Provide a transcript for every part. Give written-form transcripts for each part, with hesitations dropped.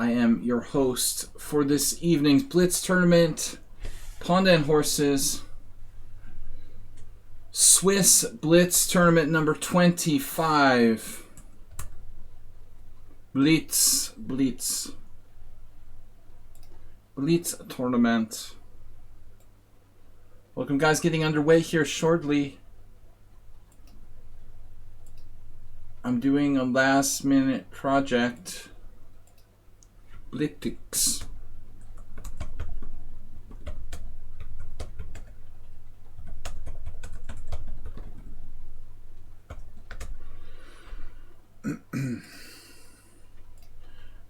I am your host for this evening's Blitz tournament. Pawnda and Horses. Swiss Blitz tournament number 25. Blitz tournament. Welcome, guys. Getting underway here shortly. I'm doing a last minute project. Blitz.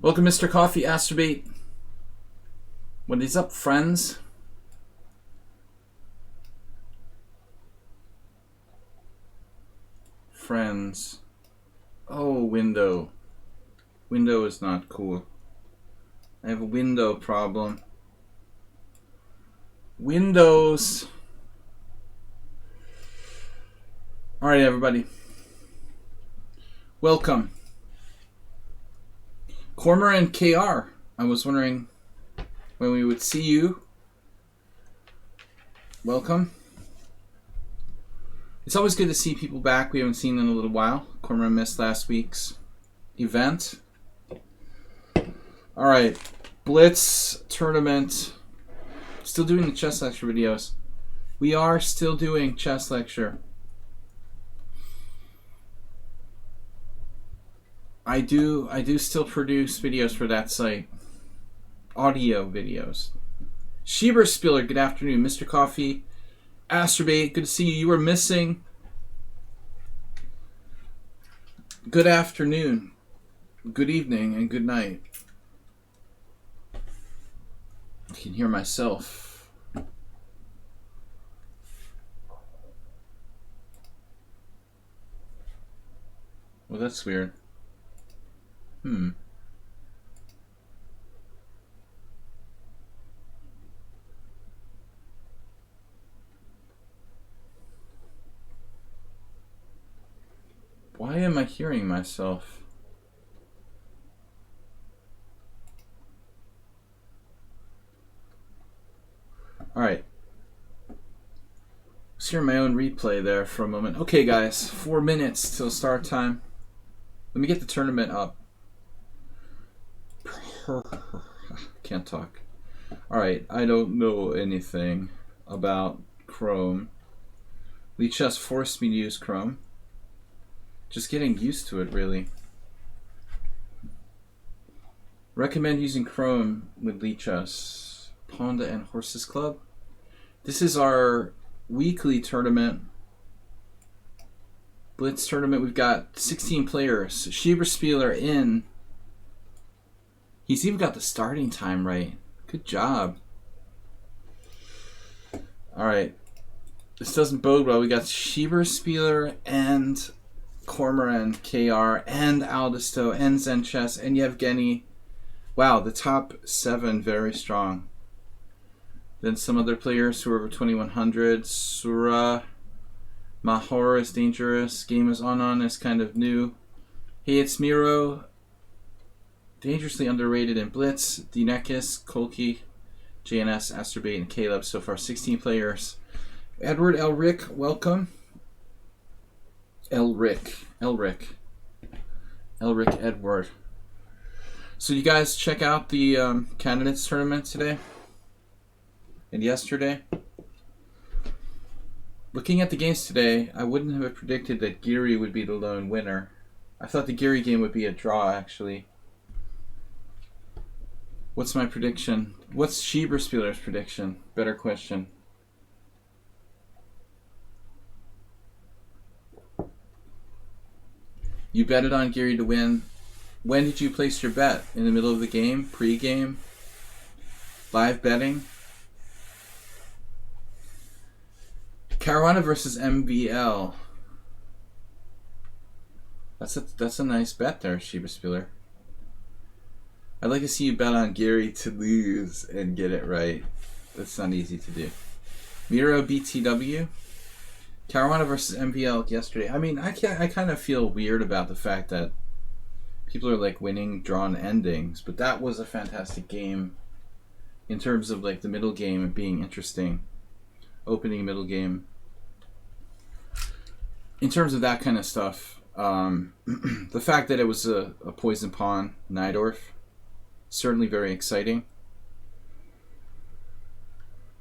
Welcome, Mr. Coffee Astrobate. What is up, friends? Oh, window. Window is not cool. I have a window problem. Windows. Alright, everybody. Welcome. Cormer and KR. I was wondering when we would see you. Welcome. It's always good to see people back we haven't seen in a little while. Cormer missed last week's event. Alright. Blitz tournament. Still doing the chess lecture videos. We are still doing chess lecture. I do still produce videos for that site. Audio videos. Schieberspieler, good afternoon. Mr. Coffee, Astrobate, good to see you. You were missing. Good afternoon, good evening, and good night. I can hear myself. Well, that's weird. Why am I hearing myself? Alright. Let's hear my own replay there for a moment. Okay, guys, 4 minutes till start time. Let me get the tournament up. Can't talk. Alright, I don't know anything about Chrome. Lichess forced me to use Chrome. Just getting used to it, really. Recommend using Chrome with lichess. Pawnda and Horses Club. This is our weekly tournament. Blitz tournament. We've got 16 players. Schieberspieler in. He's even got the starting time right. Good job. Alright. This doesn't bode well. We got Schieberspieler and Cormoran, KR, and Aldisto, and Zenchess, and Yevgeny. Wow, the top 7 very strong. Then some other players who are over 2100. Sura, Mahor is dangerous. Game is on is kind of new. Hey, it's Miro. Dangerously underrated in Blitz. Dinekis, Kolki, JNS, Astrobate, and Caleb. So far, 16 players. Edward Elric, welcome. Elric Edward. So you guys check out the candidates tournament today and yesterday. Looking at the games today, I wouldn't have predicted that Geary would be the lone winner. I thought the Geary game would be a draw, actually. What's my prediction? What's Schieberspieler's prediction? Better question. You betted on Geary to win. When did you place your bet? In the middle of the game? Pre-game? Live betting? Caruana versus MVL. That's a nice bet there, Schieberspieler. I'd like to see you bet on Geary to lose and get it right. That's not easy to do. Miro BTW. Caruana versus MVL yesterday. I mean, I kind of feel weird about the fact that People are like winning drawn endings, but that was a fantastic game in terms of like the middle game and being interesting. Opening middle game. In terms of that kind of stuff, the fact that it was a poison pawn, Najdorf, certainly very exciting.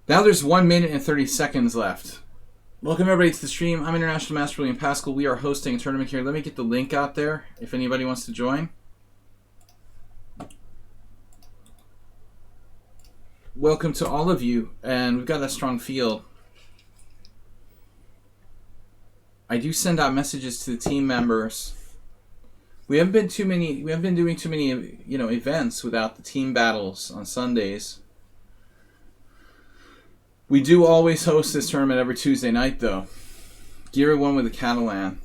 Now there's 1 minute and 30 seconds left. Welcome everybody to the stream. I'm International Master William Pascal. We are hosting a tournament here. Let me get the link out there if anybody wants to join. Welcome to all of you, and we've got a strong field. I do send out messages to the team members. We haven't been doing too many, events without the team battles on Sundays. We do always host this tournament every Tuesday night, though. Gira won with the Catalan.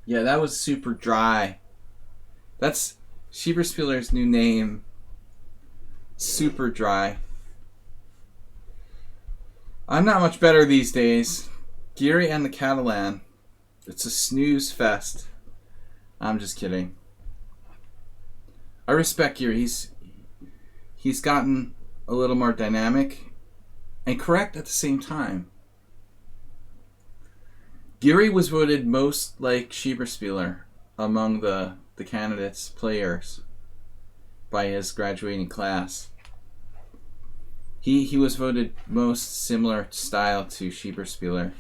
Yeah, that was super dry. That's Schieberspieler's new name. Super dry. I'm not much better these days. Gira and the Catalan. It's a snooze fest. I'm just kidding. I respect Gira. He's gotten a little more dynamic and correct at the same time. Gira was voted most like Schieberspieler among the candidates, players, by his graduating class. He was voted most similar style to Schieberspieler.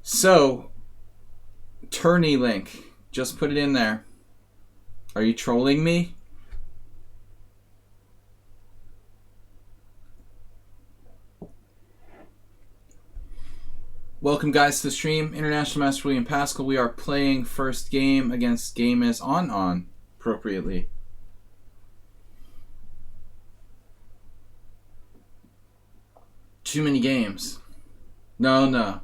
So, Tourney link. Just put it in there. Are you trolling me? Welcome guys to the stream. International Master William Pascal. We are playing first game against Game is on appropriately. Too many games. No.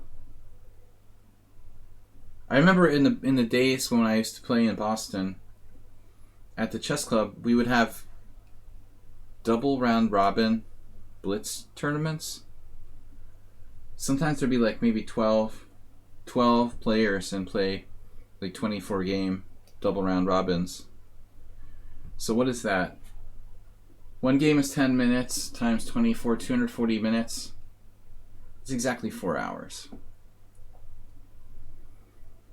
I remember in the days when I used to play in Boston at the chess club, we would have double round robin Blitz tournaments. Sometimes there'd be like maybe 12 players and play like 24 game double round robins. So what is that? One game is 10 minutes times 24, 240 minutes. It's exactly 4 hours.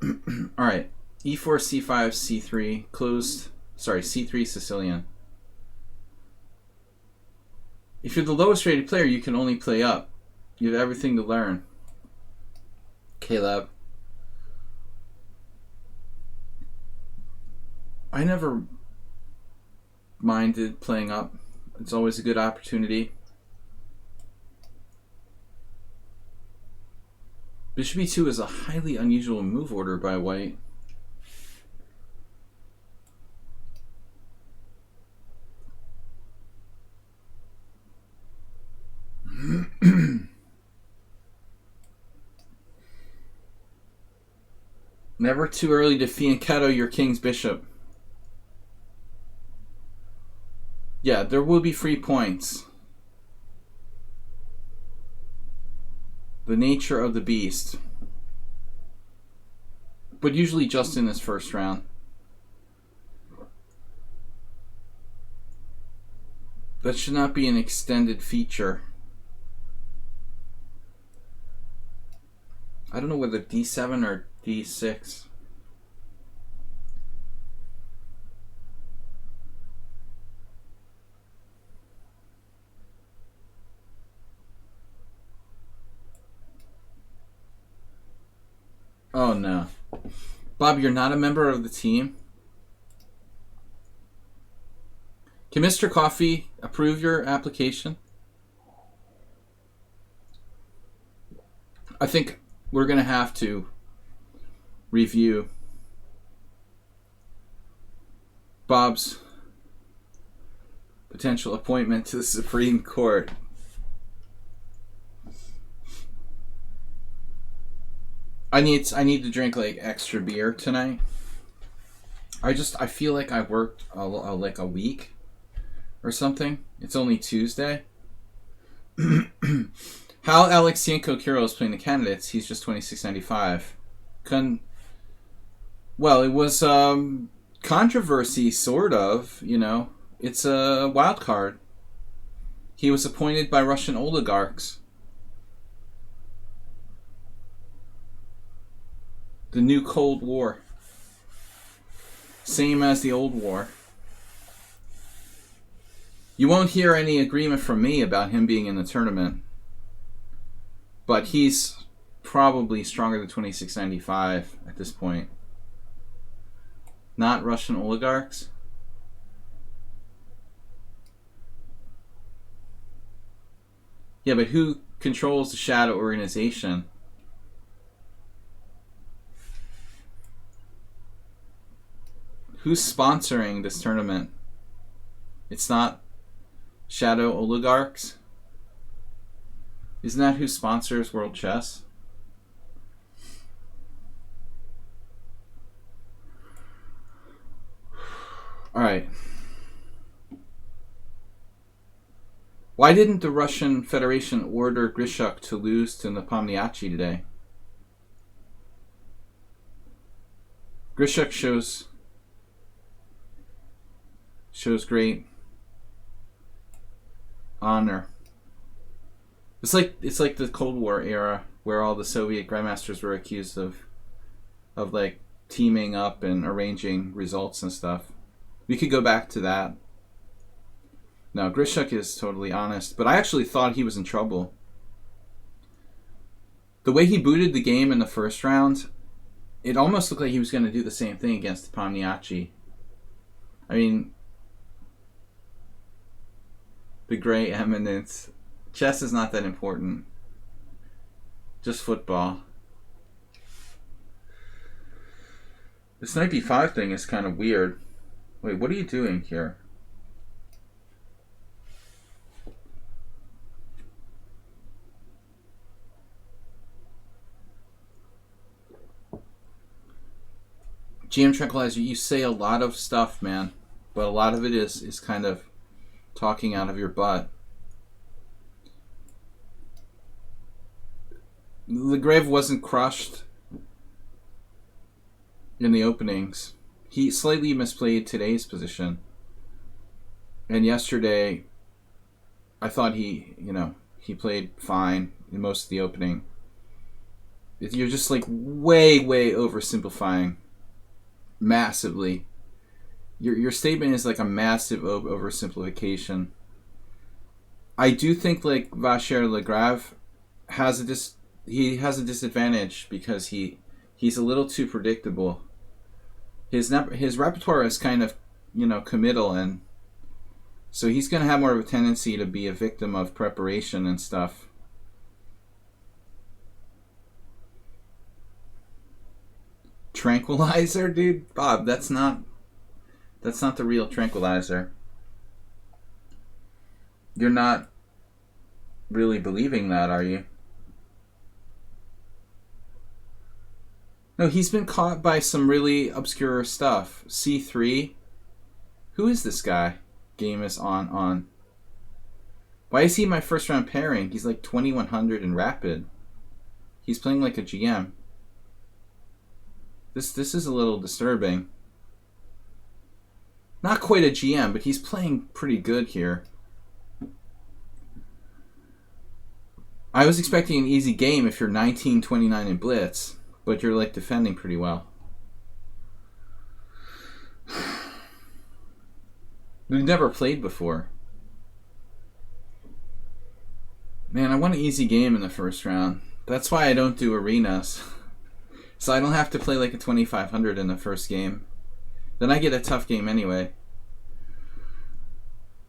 Alright. E4, C5, C3, closed. Sorry, C3 Sicilian. If you're the lowest rated player, you can only play up. You have everything to learn. Caleb. I never minded playing up. It's always a good opportunity. Bishop e2 is a highly unusual move order by white. Never too early to fianchetto your king's bishop. Yeah, there will be free points. The nature of the beast. But usually just in this first round. That should not be an extended feature. I don't know whether D7 or D6. Oh no. Bob, you're not a member of the team? Can Mr. Coffee approve your application? I think we're going to have to review Bob's potential appointment to the Supreme Court. I need to drink like extra beer tonight. I feel like I worked like a week or something. It's only Tuesday. How Alexienko Kirill is playing the candidates. He's just 26.95. Well, it was controversy, sort of. You know, it's a wild card. He was appointed by Russian oligarchs. The new Cold War. Same as the old war. You won't hear any agreement from me about him being in the tournament. But he's probably stronger than 2695 at this point. Not Russian oligarchs. Yeah, but who controls the shadow organization? Who's sponsoring this tournament? It's not shadow oligarchs? Isn't that who sponsors World Chess? Alright. Why didn't the Russian Federation order Grishuk to lose to Nepomniachtchi today? Grishuk shows great honor. It's like the Cold War era where all the Soviet grandmasters were accused of like teaming up and arranging results and stuff. We could go back to that. No, Grishuk is totally honest, but I actually thought he was in trouble. The way he booted the game in the first round, it almost looked like he was going to do the same thing against Pomniachtchi. I mean, the Grey Eminence. Chess is not that important. Just football. This knight b5 thing is kind of weird. Wait, what are you doing here? GM Tranquilizer, you say a lot of stuff, man. But a lot of it is kind of talking out of your butt. Legrave wasn't crushed in the openings. He slightly misplayed today's position. And yesterday, I thought he played fine in most of the opening. You're just like way oversimplifying. Massively. Your statement is like a massive oversimplification. I do think like Vacher Legrave has a disadvantage because he's a little too predictable. His repertoire is kind of, committal, and so he's going to have more of a tendency to be a victim of preparation and stuff. Tranquilizer, dude? Bob, that's not the real tranquilizer. You're not really believing that, are you? No, he's been caught by some really obscure stuff. C3. Who is this guy? Game is on. Why is he my first round pairing? He's like 2100 in rapid. He's playing like a GM. This is a little disturbing. Not quite a GM, but he's playing pretty good here. I was expecting an easy game if you're 19-29 in Blitz, but you're like defending pretty well. We've never played before. Man, I want an easy game in the first round. That's why I don't do arenas. So I don't have to play like a 2500 in the first game. Then I get a tough game anyway.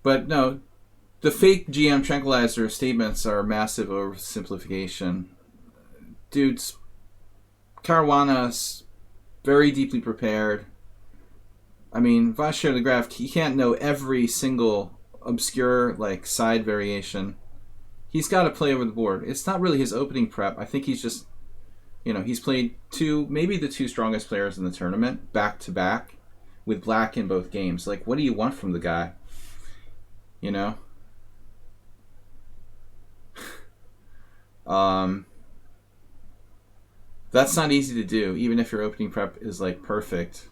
But no, the fake GM Tranquilizer statements are a massive oversimplification. Dude's Caruana's very deeply prepared. I mean, Vacher Legrave, he can't know every single obscure like side variation. He's got to play over the board. It's not really his opening prep. I think he's just, he's played maybe the two strongest players in the tournament back to back with black in both games. Like, what do you want from the guy? That's not easy to do, even if your opening prep is like perfect.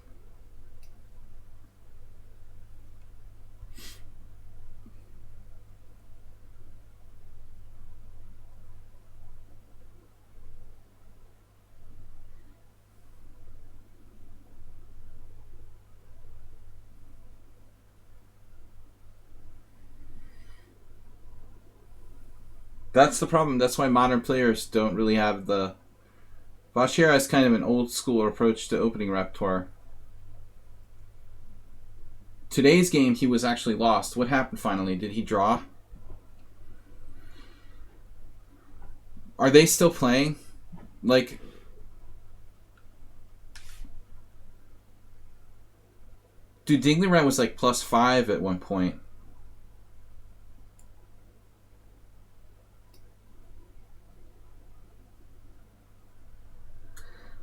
That's the problem. That's why modern players don't really have the... Vachier has kind of an old school approach to opening repertoire. Today's game, he was actually lost. What happened finally? Did he draw? Are they still playing? Like... Dude, Dingley was like +5 at one point.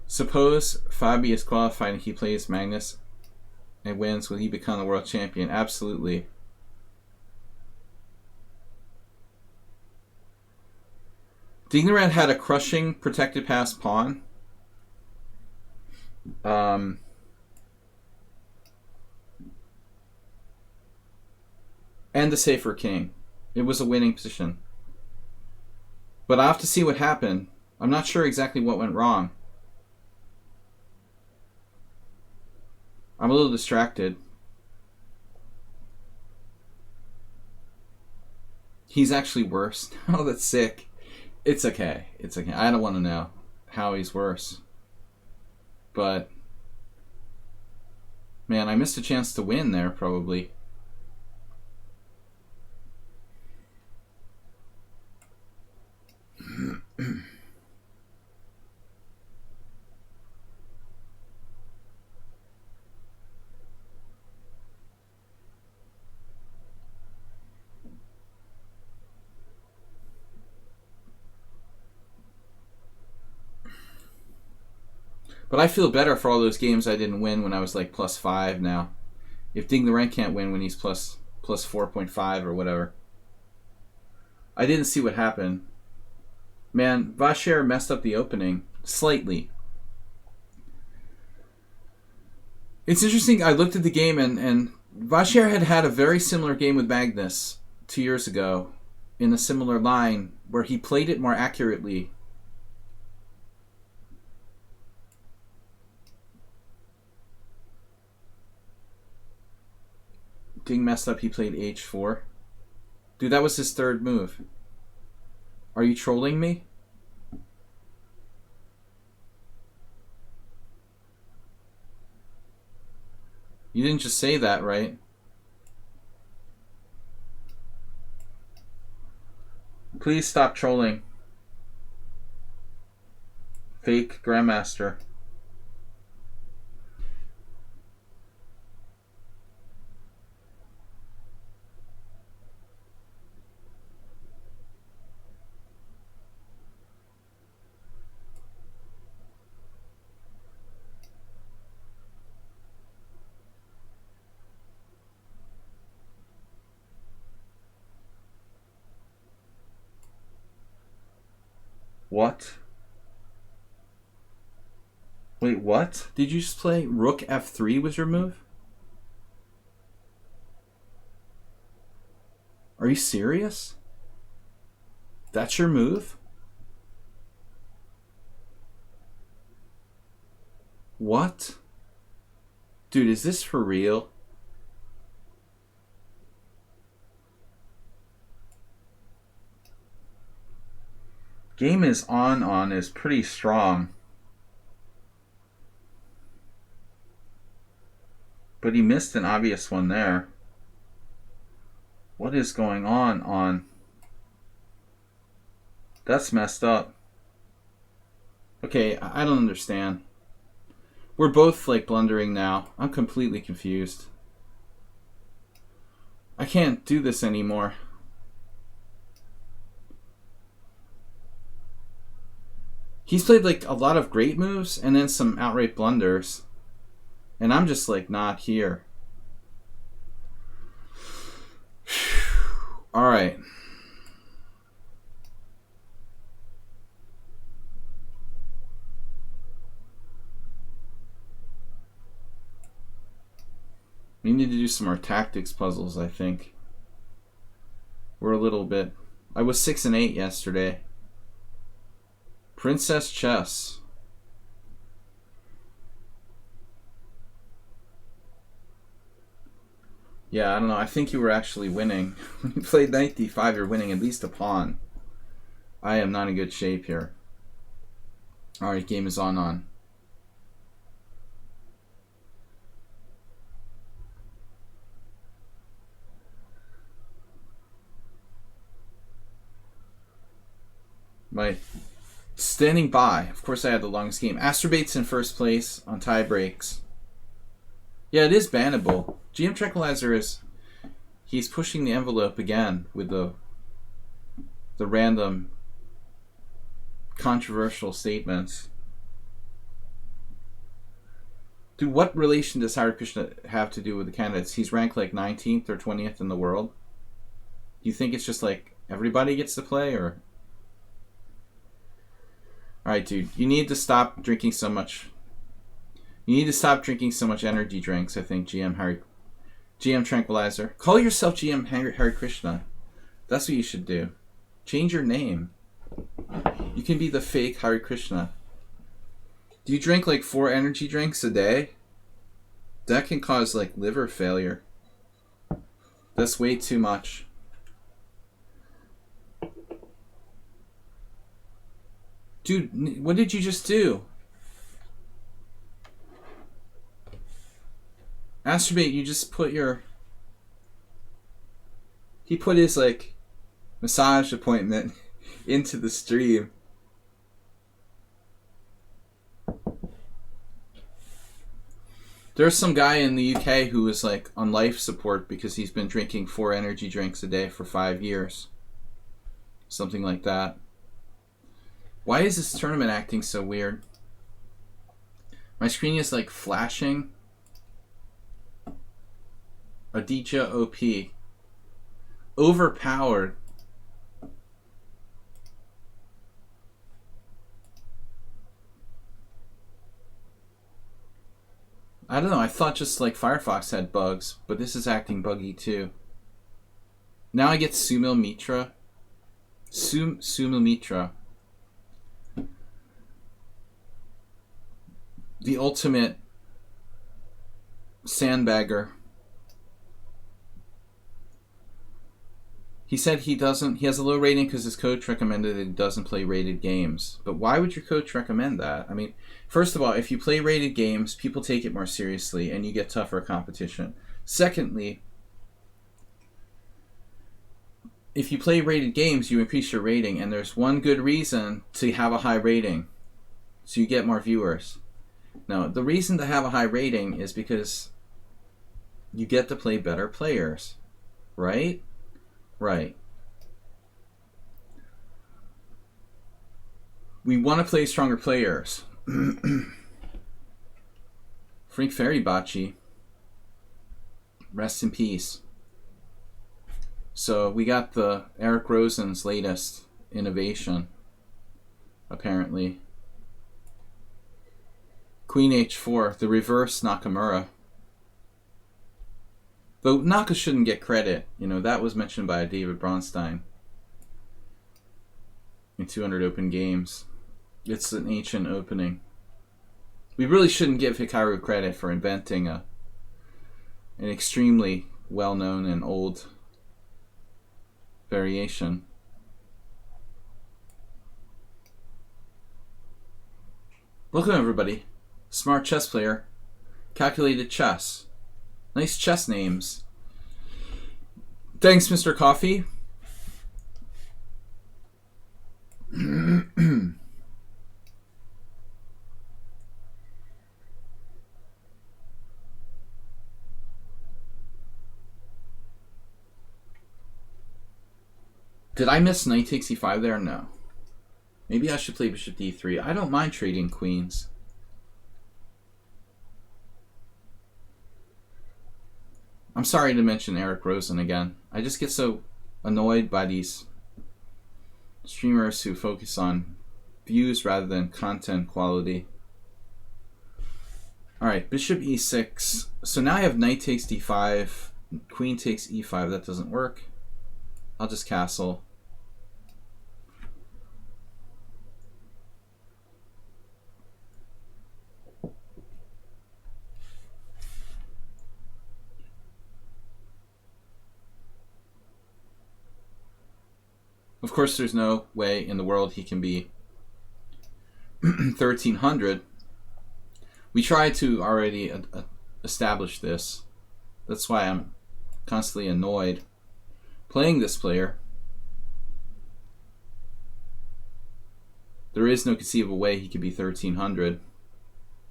Suppose Fabi is qualified and he plays Magnus and wins. Will he become the world champion? Absolutely. Dingley had a crushing protected pass pawn. And the safer king. It was a winning position. But I'll have to see what happened. I'm not sure exactly what went wrong. I'm a little distracted. He's actually worse. Oh, that's sick. It's okay. It's okay. I don't want to know how he's worse. But, man, I missed a chance to win there, probably. But I feel better for all those games I didn't win when I was like +5 now. If Ding the Rank can't win when he's plus 4.5 or whatever. I didn't see what happened. Man, Vachier messed up the opening. Slightly. It's interesting, I looked at the game and Vachier had a very similar game with Magnus 2 years ago in a similar line where he played it more accurately. Ding messed up, he played h4. Dude, that was his third move. Are you trolling me? You didn't just say that, right? Please stop trolling. Fake Grandmaster. What? Wait, what? Did you just play Rook F3 was your move? Are you serious? That's your move? What? Dude, is this for real? Game is on is pretty strong. But he missed an obvious one there. What is going on? That's messed up. Okay, I don't understand. We're both like blundering now. I'm completely confused. I can't do this anymore. He's played like a lot of great moves and then some outright blunders. And I'm just like not here. Alright. need to do some more tactics puzzles, I think. We're a little bit... I was 6 and 8 yesterday. Princess Chess. Yeah, I don't know. I think you were actually winning. When you played knight d5, you're winning at least a pawn. I am not in good shape here. Alright, game is on. My standing by. Of course I had the longest game. Astrobate's in first place on tie breaks. Yeah, it is bannable. GM Tranquilizer is... He's pushing the envelope again with the random controversial statements. Dude, what relation does Hare Krishna have to do with the candidates? He's ranked like 19th or 20th in the world. Do you think it's just like everybody gets to play, or... Alright, dude, you need to stop drinking so much. You need to stop drinking so much energy drinks, I think, GM Tranquilizer. Call yourself GM Hare Krishna. That's what you should do. Change your name. You can be the fake Hare Krishna. Do you drink like 4 energy drinks a day? That can cause like liver failure. That's way too much. Dude, what did you just do? Astrobate, you just put your... He put his, like, massage appointment into the stream. There's some guy in the UK who is, like, on life support because he's been drinking 4 energy drinks a day for 5 years. Something like that. Why is this tournament acting so weird? My screen is like flashing. Aditya OP. Overpowered. I don't know, I thought just like Firefox had bugs, but this is acting buggy too. Now I get Sumil Mitra. Sumil Mitra. The ultimate sandbagger. He said he has a low rating because his coach recommended that he doesn't play rated games. But why would your coach recommend that? I mean, first of all, if you play rated games, people take it more seriously and you get tougher competition. Secondly, if you play rated games, you increase your rating, and there's one good reason to have a high rating. So you get more viewers. Now, the reason to have a high rating is because you get to play better players, right? Right. We want to play stronger players. Frank Fairybachi, rest in peace. So we got the Eric Rosen's latest innovation, apparently. Queen h4, the reverse Nakamura. Though Naka shouldn't get credit. You know, that was mentioned by David Bronstein in 200 Open Games. It's an ancient opening. We really shouldn't give Hikaru credit for inventing an extremely well-known and old variation. Welcome everybody. Smart chess player. Calculated chess. Nice chess names. Thanks, Mr. Coffee. Did I miss knight takes e5 there? No. Maybe I should play bishop d3. I don't mind trading queens. I'm sorry to mention Eric Rosen again. I just get so annoyed by these streamers who focus on views rather than content quality. Alright, bishop e6. So now I have knight takes d5, queen takes e5. That doesn't work. I'll just castle. Of course, there's no way in the world he can be 1300. We tried to already establish this. That's why I'm constantly annoyed playing this player. There is no conceivable way he could be 1300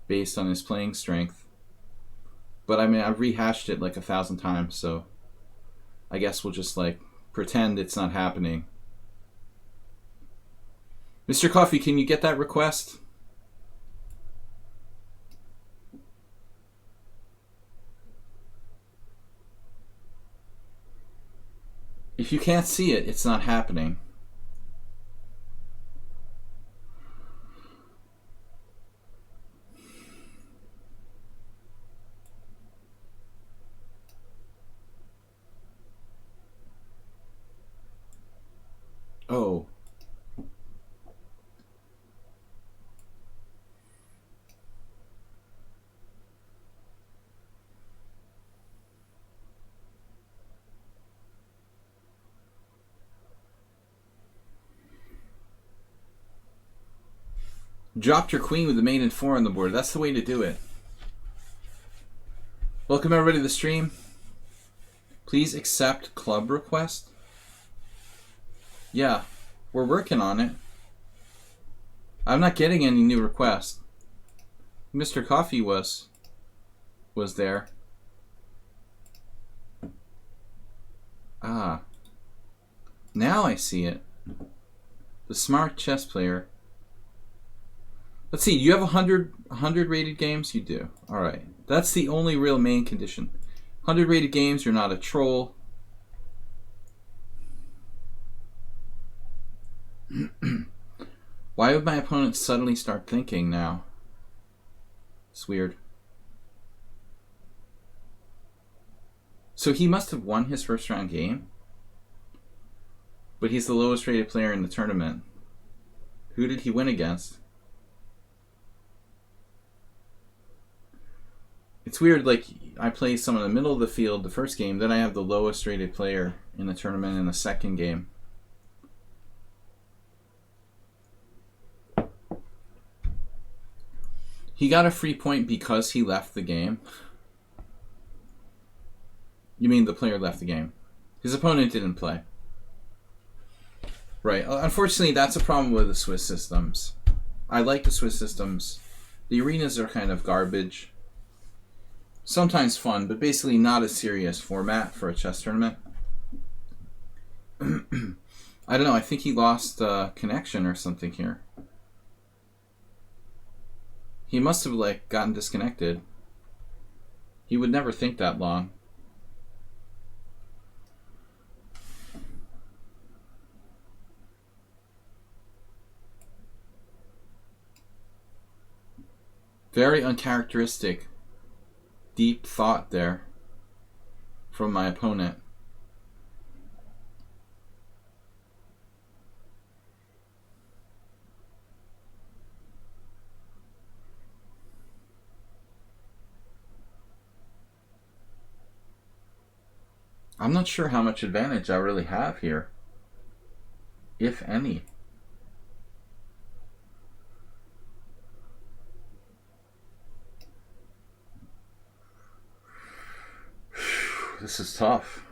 based on his playing strength. But I mean, I've rehashed it like 1,000 times, so I guess we'll just like pretend it's not happening. Mr. Coffee, can you get that request? If you can't see it, it's not happening. Oh. Dropped your queen with the mate and 4 on the board. That's the way to do it. Welcome everybody to the stream. Please accept club request. Yeah, we're working on it. I'm not getting any new requests. Mr. Coffee was there. Ah. Now I see it. The smart chess player. Let's see, you have 100 rated games? You do. Alright. That's the only real main condition. 100 rated games, you're not a troll. Why would my opponent suddenly start thinking now? It's weird. So he must have won his first round game, but he's the lowest rated player in the tournament. Who did he win against? It's weird, like, I play someone in the middle of the field the first game, then I have the lowest rated player in the tournament in the second game. He got a free point because he left the game. You mean the player left the game? His opponent didn't play. Right. Unfortunately, that's a problem with the Swiss systems. I like the Swiss systems. The arenas are kind of garbage. Sometimes fun, but basically not a serious format for a chess tournament. I don't know. I think he lost connection or something here. He must have like gotten disconnected. He would never think that long. Very uncharacteristic, deep thought there from my opponent. I'm not sure how much advantage I really have here, if any. This is tough.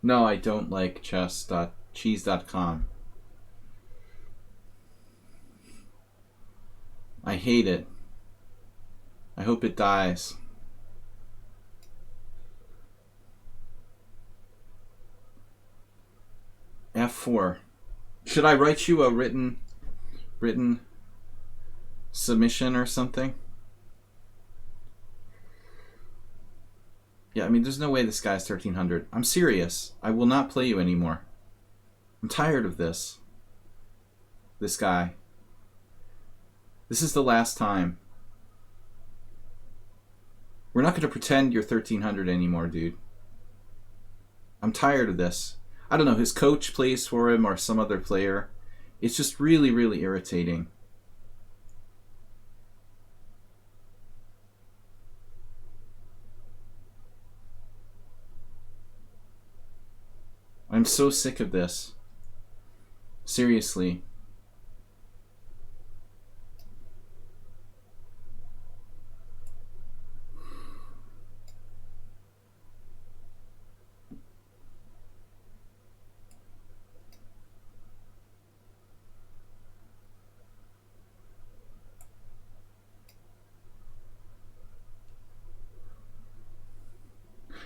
No, I don't like chess.cheese.com. I hate it. I hope it dies. F4. Should I write you a written submission or something? Yeah, I mean, there's no way this guy's 1300. I'm serious. I will not play you anymore. I'm tired of this. This guy. This is the last time. We're not going to pretend you're 1300 anymore, dude. I'm tired of this. I don't know, his coach plays for him or some other player. It's just really, really irritating. I'm so sick of this. Seriously.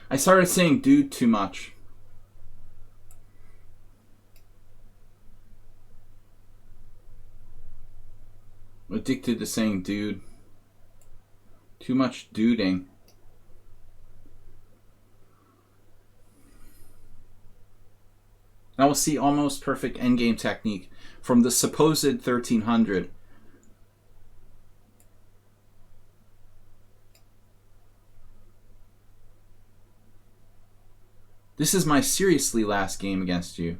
I started saying dude too much. Addicted to saying dude. Too much duding. Now we'll see almost perfect endgame technique from the supposed 1300. This is my seriously last game against you.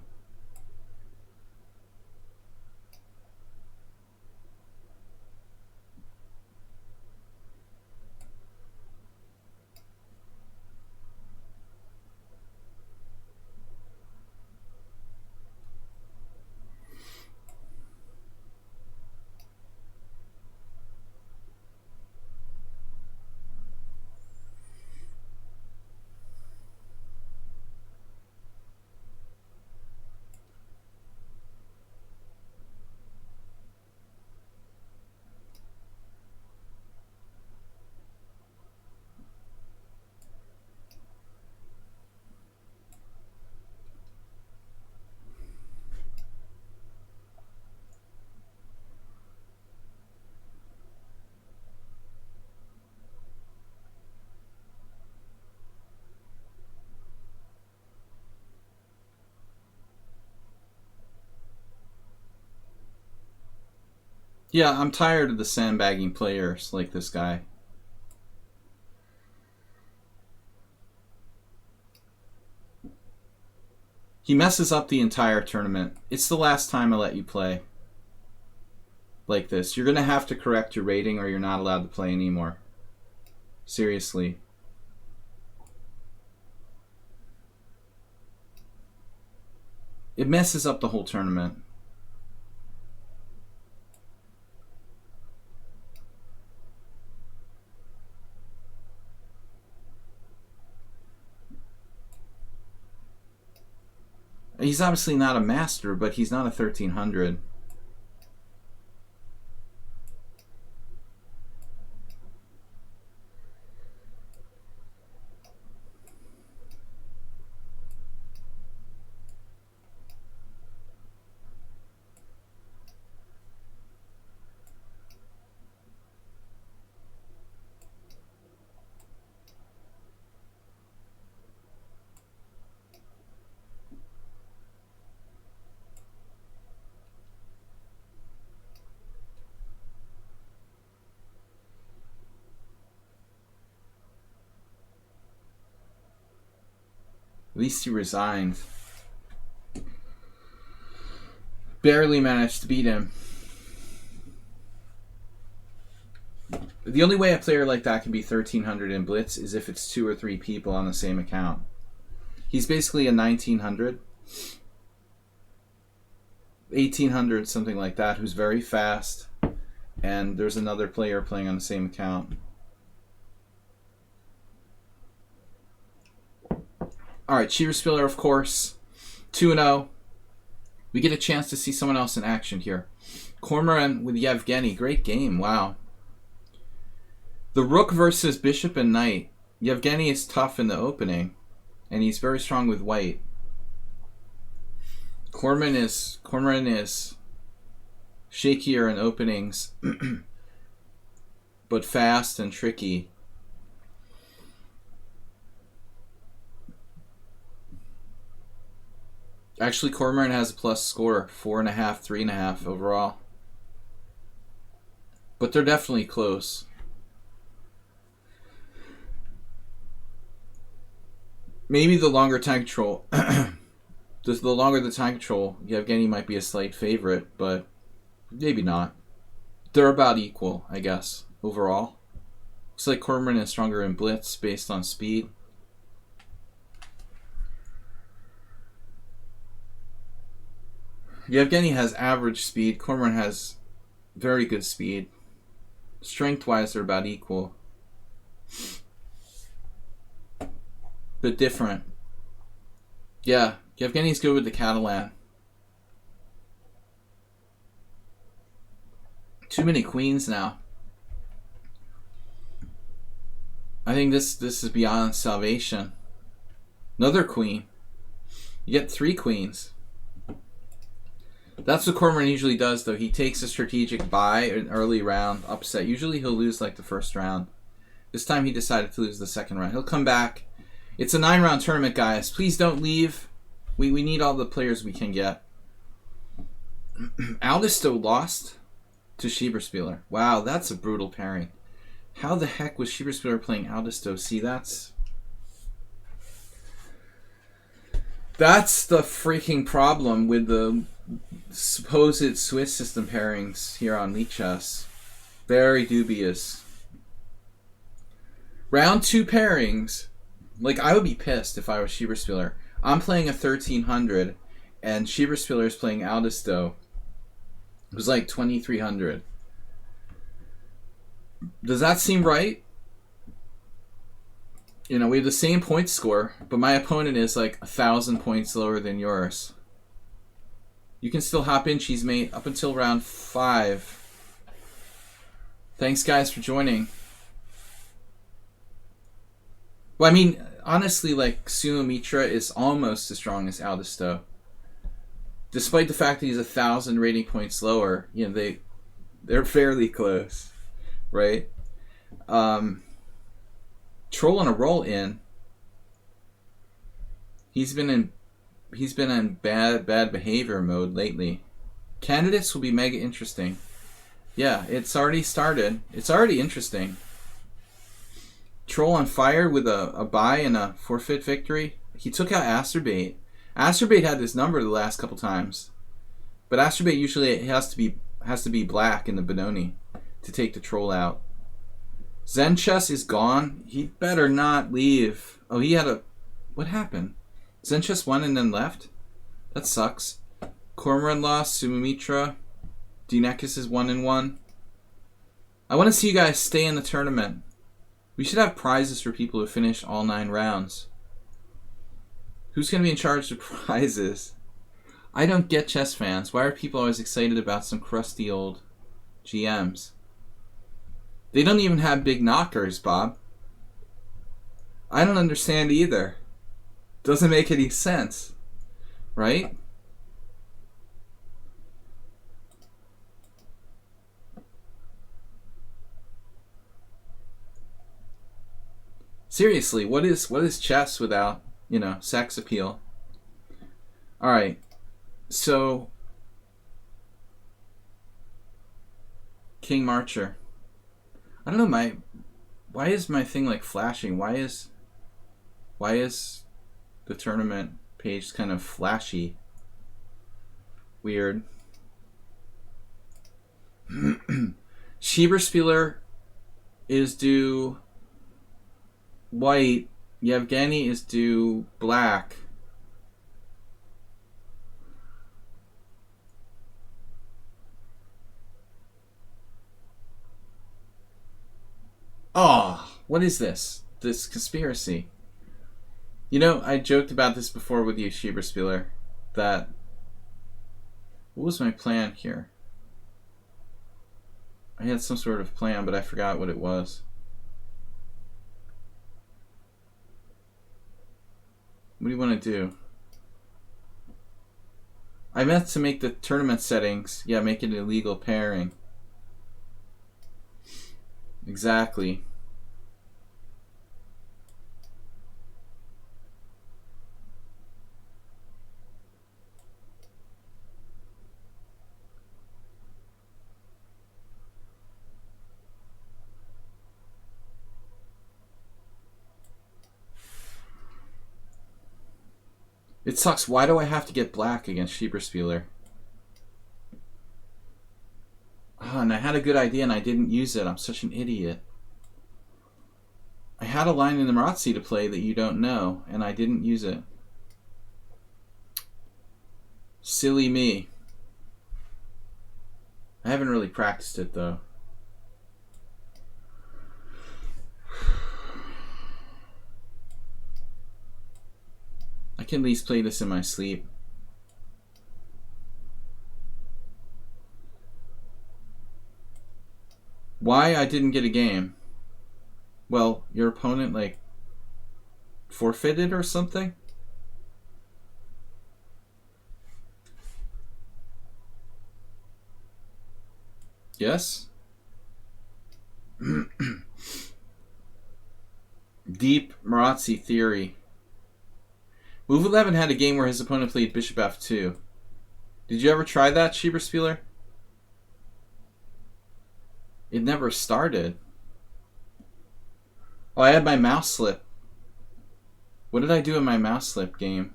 Yeah, I'm tired of the sandbagging players like this guy. He messes up the entire tournament. It's the last time I let you play like this. You're going to have to correct your rating or you're not allowed to play anymore. Seriously. It messes up the whole tournament. He's obviously not a master, but he's not a 1300. At least he resigned. Barely managed to beat him. The only way a player like that can be 1300 in Blitz is if it's 2 or 3 people on the same account. He's basically a 1900. 1800, something like that, who's very fast. And there's another player playing on the same account. Alright, Cheater Spiller, of course. 2-0. We get a chance to see someone else in action here. Cormoran with Yevgeny. Great game. Wow. The Rook versus Bishop and Knight. Yevgeny is tough in the opening. And he's very strong with White. Cormoran is shakier in openings. But fast and tricky. Actually, Cormorant has a plus score, 4.5, 3.5 overall. But they're definitely close. Maybe the longer time control, the longer the time control, Yevgeny might be a slight favorite, but maybe not. They're about equal, I guess, overall. Looks like Cormorant is stronger in Blitz based on speed. Yevgeny has average speed. Cormorant has very good speed. Strength-wise, they're about equal. But different. Yeah, Yevgeny's good with the Catalan. Too many queens now. I think this is beyond salvation. Another queen. You get 3 queens. That's what Cormorant usually does, though. He takes a strategic buy, an early round upset. Usually he'll lose like the first round. This time he decided to lose the second round. He'll come back. It's a 9-round tournament, guys. Please don't leave. We need all the players we can get. Aldisto lost to Schieberspieler. Wow, that's a brutal pairing. How the heck was Schieberspieler playing Aldisto? See, that's the freaking problem with the supposed Swiss system pairings here on lichess. Very dubious. Round 2 pairings. Like, I would be pissed if I was Schieberspieler. I'm playing a 1300, and Schieberspieler is playing Aldisto. It was like 2300. Does that seem right? You know, we have the same point score, but my opponent is like 1,000 points lower than yours. You can still hop in, Cheesemate, up until round 5. Thanks, guys, for joining. Well, I mean, honestly, like, Sumo Mitra is almost as strong as Aldisto. Despite the fact that he's 1,000 rating points lower, you know, they're fairly close, right? Troll on a roll in. He's been in bad behavior mode lately. Candidates will be mega interesting. Yeah, it's already started. It's already interesting. Troll on fire with a bye and a forfeit victory. He took out Asterbait. Asterbait had this number the last couple times, but Asterbait usually has to be black in the Benoni to take the troll out. Zen Chess is gone. He better not leave. Oh, he had a... What happened? Zen Chess won and then left? That sucks. Cormorant lost. Sumimitra. Dinekis is 1-1. I want to see you guys stay in the tournament. We should have prizes for people who finish all 9 rounds. Who's going to be in charge of prizes? I don't get chess fans. Why are people always excited about some crusty old GMs? They don't even have big knockers, Bob. I don't understand either. Doesn't make any sense, right? Seriously, what is chess without, you know, sex appeal? All right, so King Marcher. I don't know, why is my thing like flashing? Why is the tournament page kind of flashy? Weird. Schieberspieler is due white. Yevgeny is due black. Oh, what is this? This conspiracy. You know, I joked about this before with you, Schieberspieler, that... What was my plan here? I had some sort of plan, but I forgot what it was. What do you want to do? I meant to make the tournament settings, yeah, make it an illegal pairing. Exactly. It sucks. Why do I have to get black against Schieberspieler? Oh, and I had a good idea and I didn't use it. I'm such an idiot. I had a line in the Marazzi to play that you don't know, and I didn't use it. Silly me. I haven't really practiced it, though. I can at least play this in my sleep. Why I didn't get a game? Well, your opponent, like, forfeited or something? Yes? Deep Marazzi theory. Move 11 had a game where his opponent played Bishop F2. Did you ever try that, Schieberspieler? It never started. Oh, I had my mouse slip. What did I do in my mouse slip game?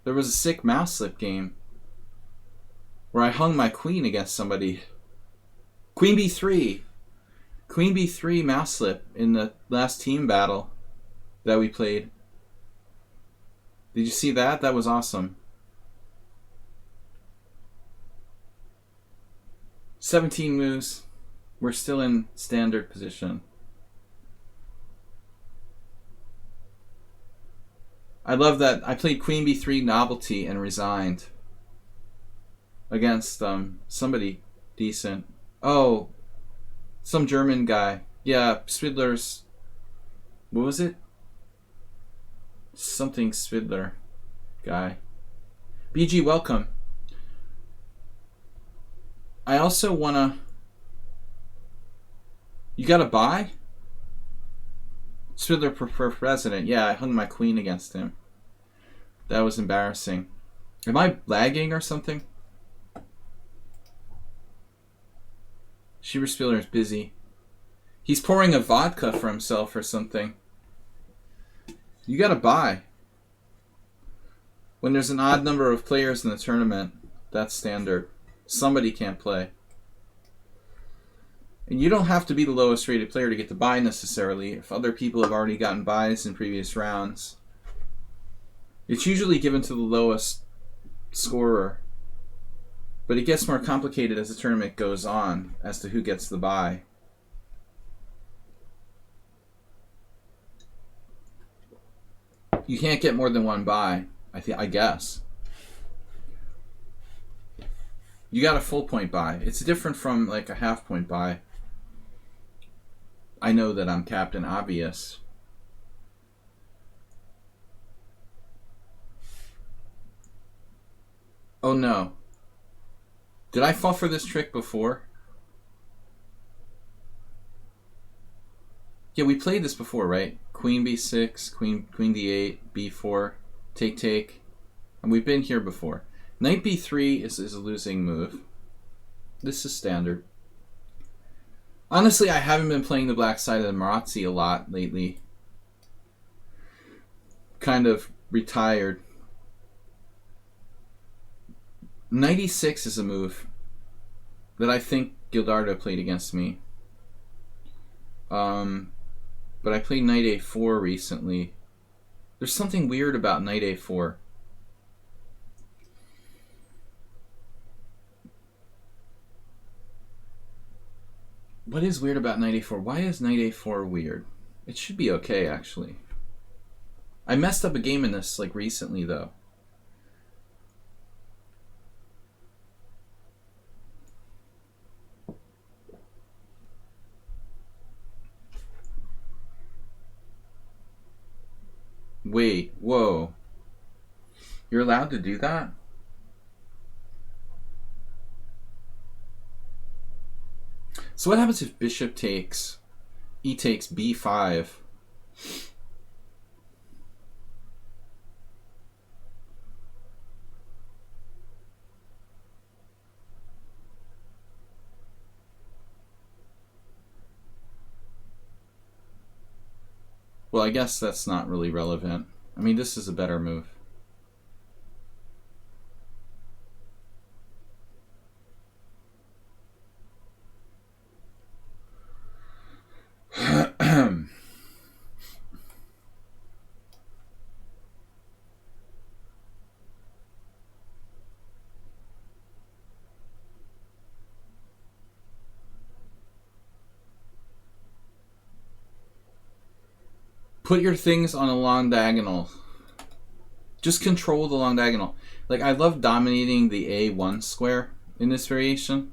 There was a sick mouse slip game where I hung my queen against somebody. Queen B3. Queen B3 mouse slip in the last team battle that we played. Did you see that? That was awesome. 17 moves. We're still in standard position. I love that I played Queen B3 novelty and resigned against somebody decent. Oh, some German guy. Yeah, Spidler's. What was it? Something Spidler guy. BG, welcome. I also wanna. You gotta buy? Spidler for president. Yeah, I hung my queen against him. That was embarrassing. Am I lagging or something? Schieberspieler is busy. He's pouring a vodka for himself or something. You gotta buy. When there's an odd number of players in the tournament, that's standard. Somebody can't play. And you don't have to be the lowest rated player to get to buy necessarily. If other people have already gotten buys in previous rounds, it's usually given to the lowest scorer. But it gets more complicated as the tournament goes on as to who gets the buy. You can't get more than one buy, I guess. You got a full point buy. It's different from like a half point buy. I know that I'm Captain Obvious. Oh no. Did I fall for this trick before? Yeah, we played this before, right? Queen b6, queen d8, b4, take. And we've been here before. Knight b3 is a losing move. This is standard. Honestly, I haven't been playing the black side of the Marazzi a lot lately. Kind of retired. Knight e6 is a move that I think Gildardo played against me. But I played knight a4 recently. There's something weird about knight a4. What is weird about knight a4? Why is knight a4 weird? It should be okay, actually. I messed up a game in this like recently, though. Wait, whoa. You're allowed to do that? So what happens if bishop takes, e takes b5? Well, I guess that's not really relevant. I mean, this is a better move. Put your things on a long diagonal. Just control the long diagonal. Like, I love dominating the A1 square in this variation.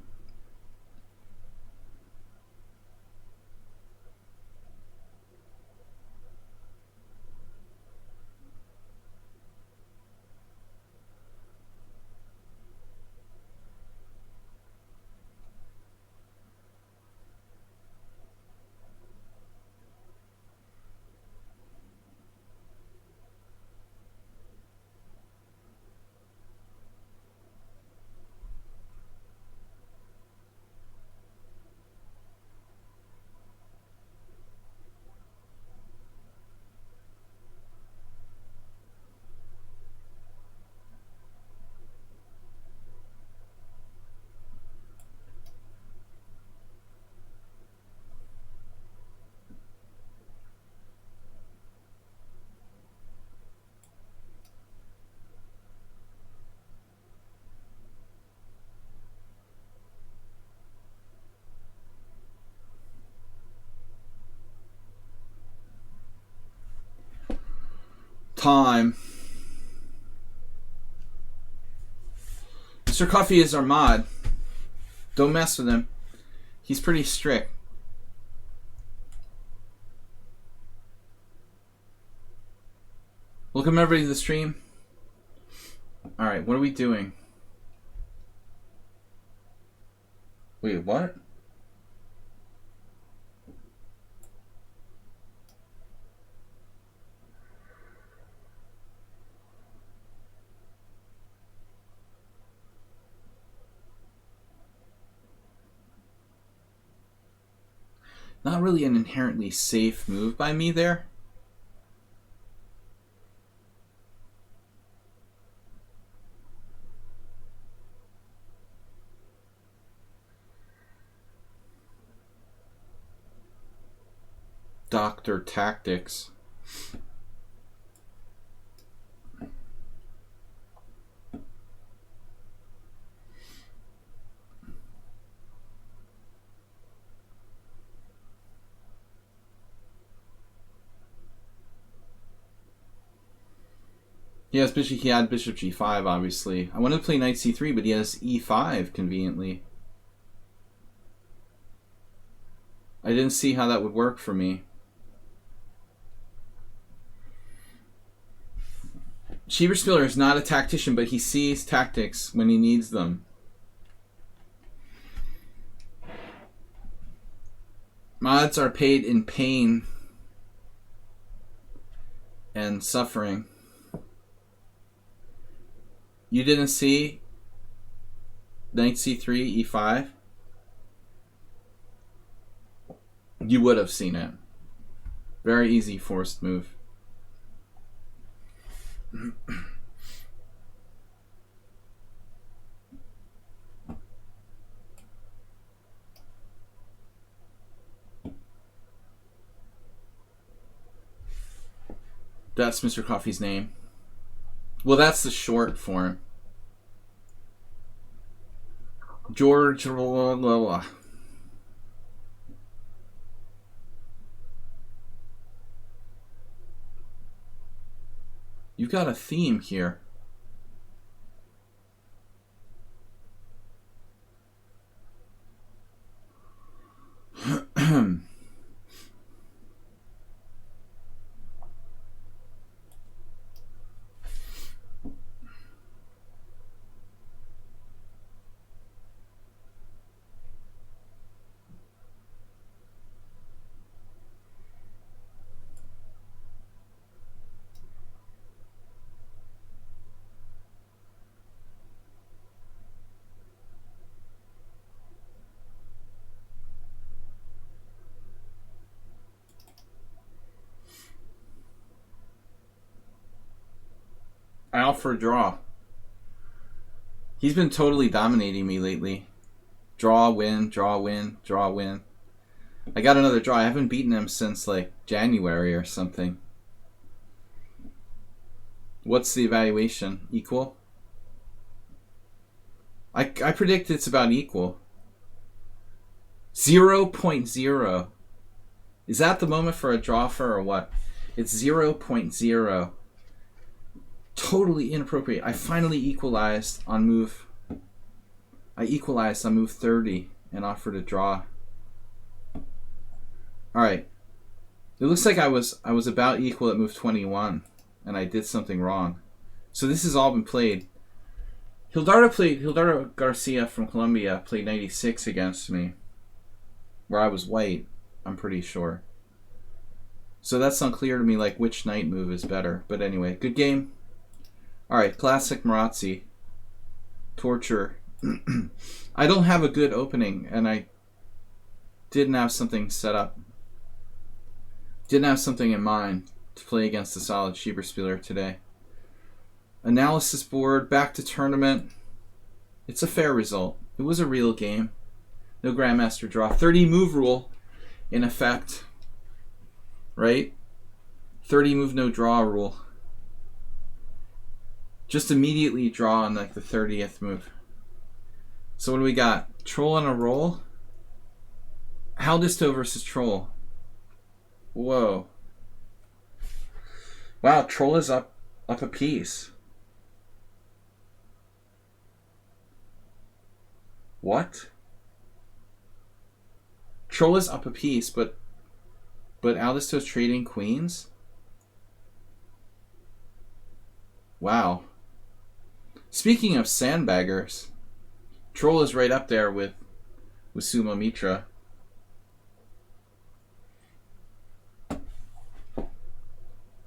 Time. Mr. Coffee is our mod. Don't mess with him. He's pretty strict. Welcome everybody to the stream. Alright, what are we doing? Wait, what? Not really an inherently safe move by me there. Dr. Tactics. He had bishop g5, obviously. I wanted to play knight c3, but he has e5 conveniently. I didn't see how that would work for me. Schieberspieler is not a tactician, but he sees tactics when he needs them. Mods are paid in pain and suffering. You didn't see knight c3, e5? You would have seen it. Very easy forced move. That's Mr. Coffee's name. Well, that's the short form. George. Blah, blah, blah. You've got a theme here. Out for a draw. He's been totally dominating me lately. Draw, win, draw, win, draw, win. I got another draw. I haven't beaten him since like January or something. What's the evaluation? Equal? I predict it's about equal. 0.0. Is that the moment for a draw for or what? It's 0.0. Totally inappropriate. I finally equalized on move. I equalized on move 30 and offered a draw. Alright. It looks like I was about equal at move 21 and I did something wrong. So this has all been played. Hildardo Garcia from Colombia played 96 against me. Where I was white, I'm pretty sure. So that's unclear to me, like which knight move is better. But anyway, good game. Alright, classic Marazzi. Torture. I don't have a good opening, and I didn't have something set up. Didn't have something in mind to play against a solid Schieberspieler today. Analysis board, back to tournament. It's a fair result. It was a real game. No Grandmaster draw. 30 move rule in effect. Right? 30 move no draw rule. Just immediately draw on like the 30th move. So what do we got? Troll on a roll? Haldisto versus Troll. Whoa. Wow, Troll is up a piece. What? Troll is up a piece, but Haldisto's trading queens? Wow. Speaking of sandbaggers, Troll is right up there with Sumo Mitra.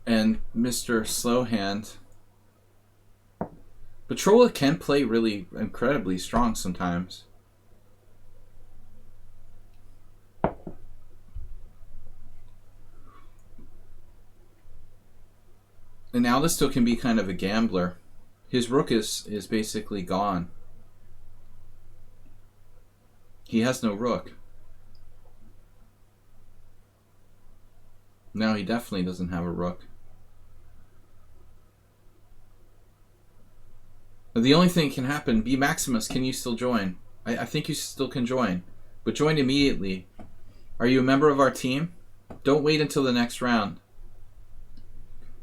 And Mr. Slowhand. But Troll can play really incredibly strong sometimes. And Haldisto can be kind of a gambler. His rook is basically gone. He has no rook. No, he definitely doesn't have a rook. The only thing that can happen, B Maximus, can you still join? I think you still can join. But join immediately. Are you a member of our team? Don't wait until the next round.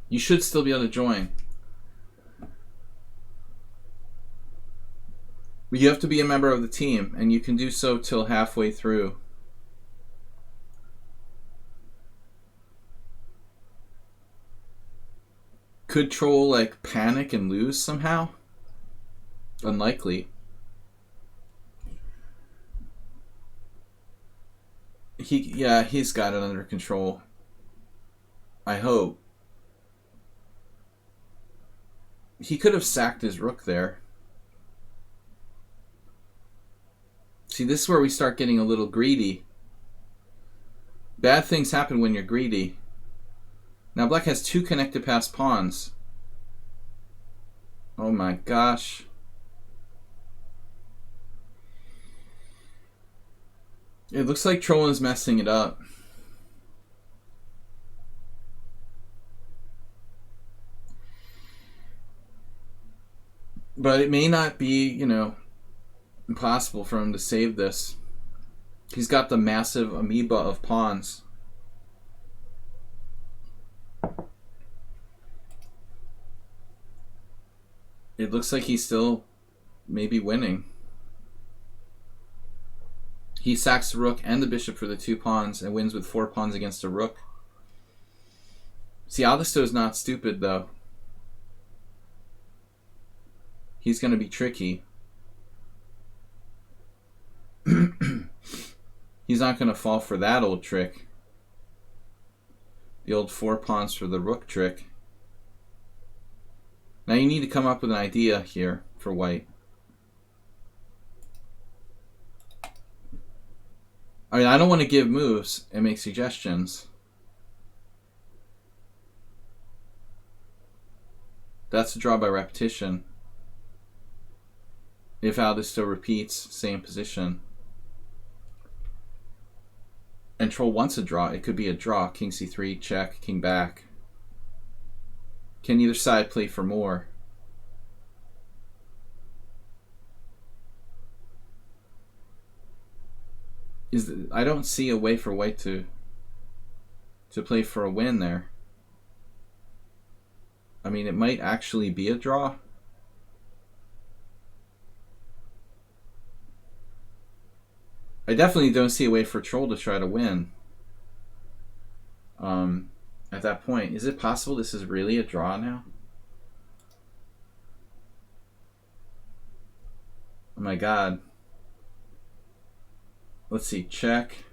You should still be able to join. But you have to be a member of the team, and you can do so till halfway through. Could Troll like panic and lose somehow? Unlikely. He's got it under control. I hope. He could have sacked his rook there. See, this is where we start getting a little greedy. Bad things happen when you're greedy. Now black has 2 connected pass pawns. Oh my gosh. It looks like Troll is messing it up. But it may not be, impossible for him to save this. He's got the massive amoeba of pawns. It looks like he's still maybe winning. He sacks the rook and the bishop for the 2 pawns and wins with 4 pawns against a rook. See, Haldisto is not stupid, though. He's going to be tricky. He's not going to fall for that old trick. The old 4 pawns for the rook trick. Now you need to come up with an idea here for white. I mean, I don't want to give moves and make suggestions. That's a draw by repetition. If Aldisto repeats, same position. And Troll wants a draw. It could be a draw. King c3, check, king back. Can either side play for more? I don't see a way for white to play for a win there. I mean, it might actually be a draw. I definitely don't see a way for Troll to try to win. At that point, is it possible this is really a draw now? Oh my god. Let's see, check.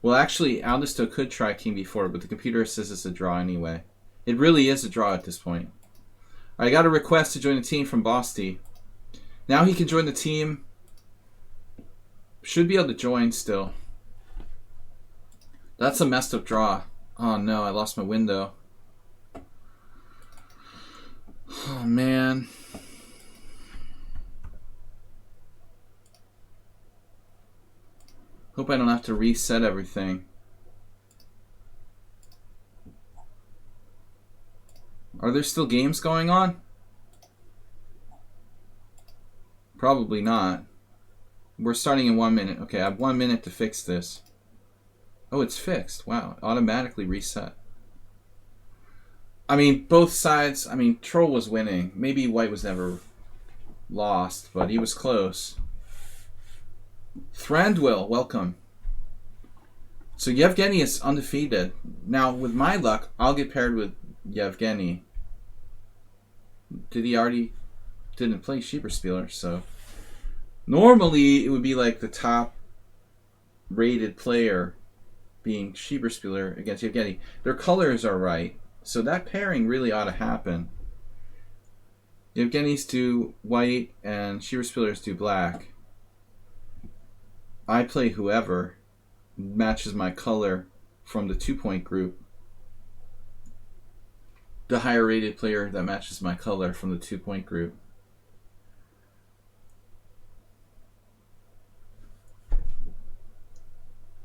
Well, actually, Aldisto could try king b4, but the computer says it's a draw anyway. It really is a draw at this point. I got a request to join the team from Bosty. Now he can join the team. Should be able to join still. That's a messed up draw. Oh no, I lost my window. Oh man. Hope I don't have to reset everything. Are there still games going on? Probably not. We're starting in 1 minute. Okay, I have 1 minute to fix this. Oh, it's fixed. Wow, automatically reset. I mean, both sides. I mean, Troll was winning. Maybe white was never lost, but he was close. Thrandwill, welcome. So Yevgeny is undefeated. Now, with my luck, I'll get paired with Yevgeny. Did he already? Didn't play Schieberspieler, so normally it would be like the top rated player being Schieberspieler against Yevgeny. Their colors are right, so that pairing really ought to happen. Yevgeny's do white and Schieberspieler's do black. I play whoever matches my color from the 2-point group. The higher rated player that matches my color from the 2-point group.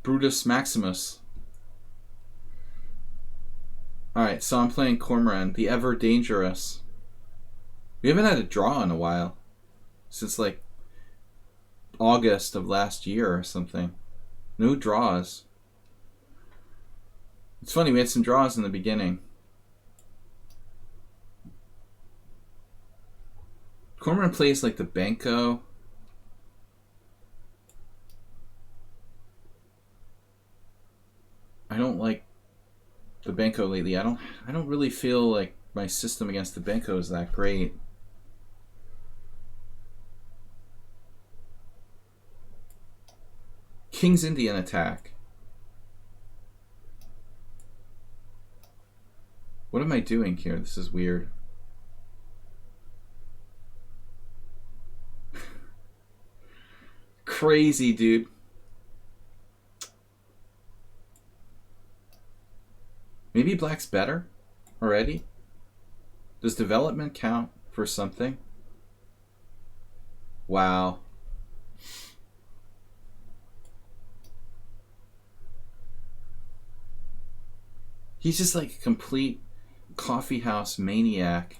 Brutus Maximus. Alright, so I'm playing Cormoran, the ever dangerous. We haven't had a draw in a while. Since like August of last year or something. No draws. It's funny, we had some draws in the beginning. Cormoran plays like the Benko. I don't like the Benko lately. I don't really feel like my system against the Benko is that great. King's Indian attack. What am I doing here? This is weird. Crazy, dude. Maybe black's better already? Does development count for something? Wow. He's just like a complete coffeehouse maniac.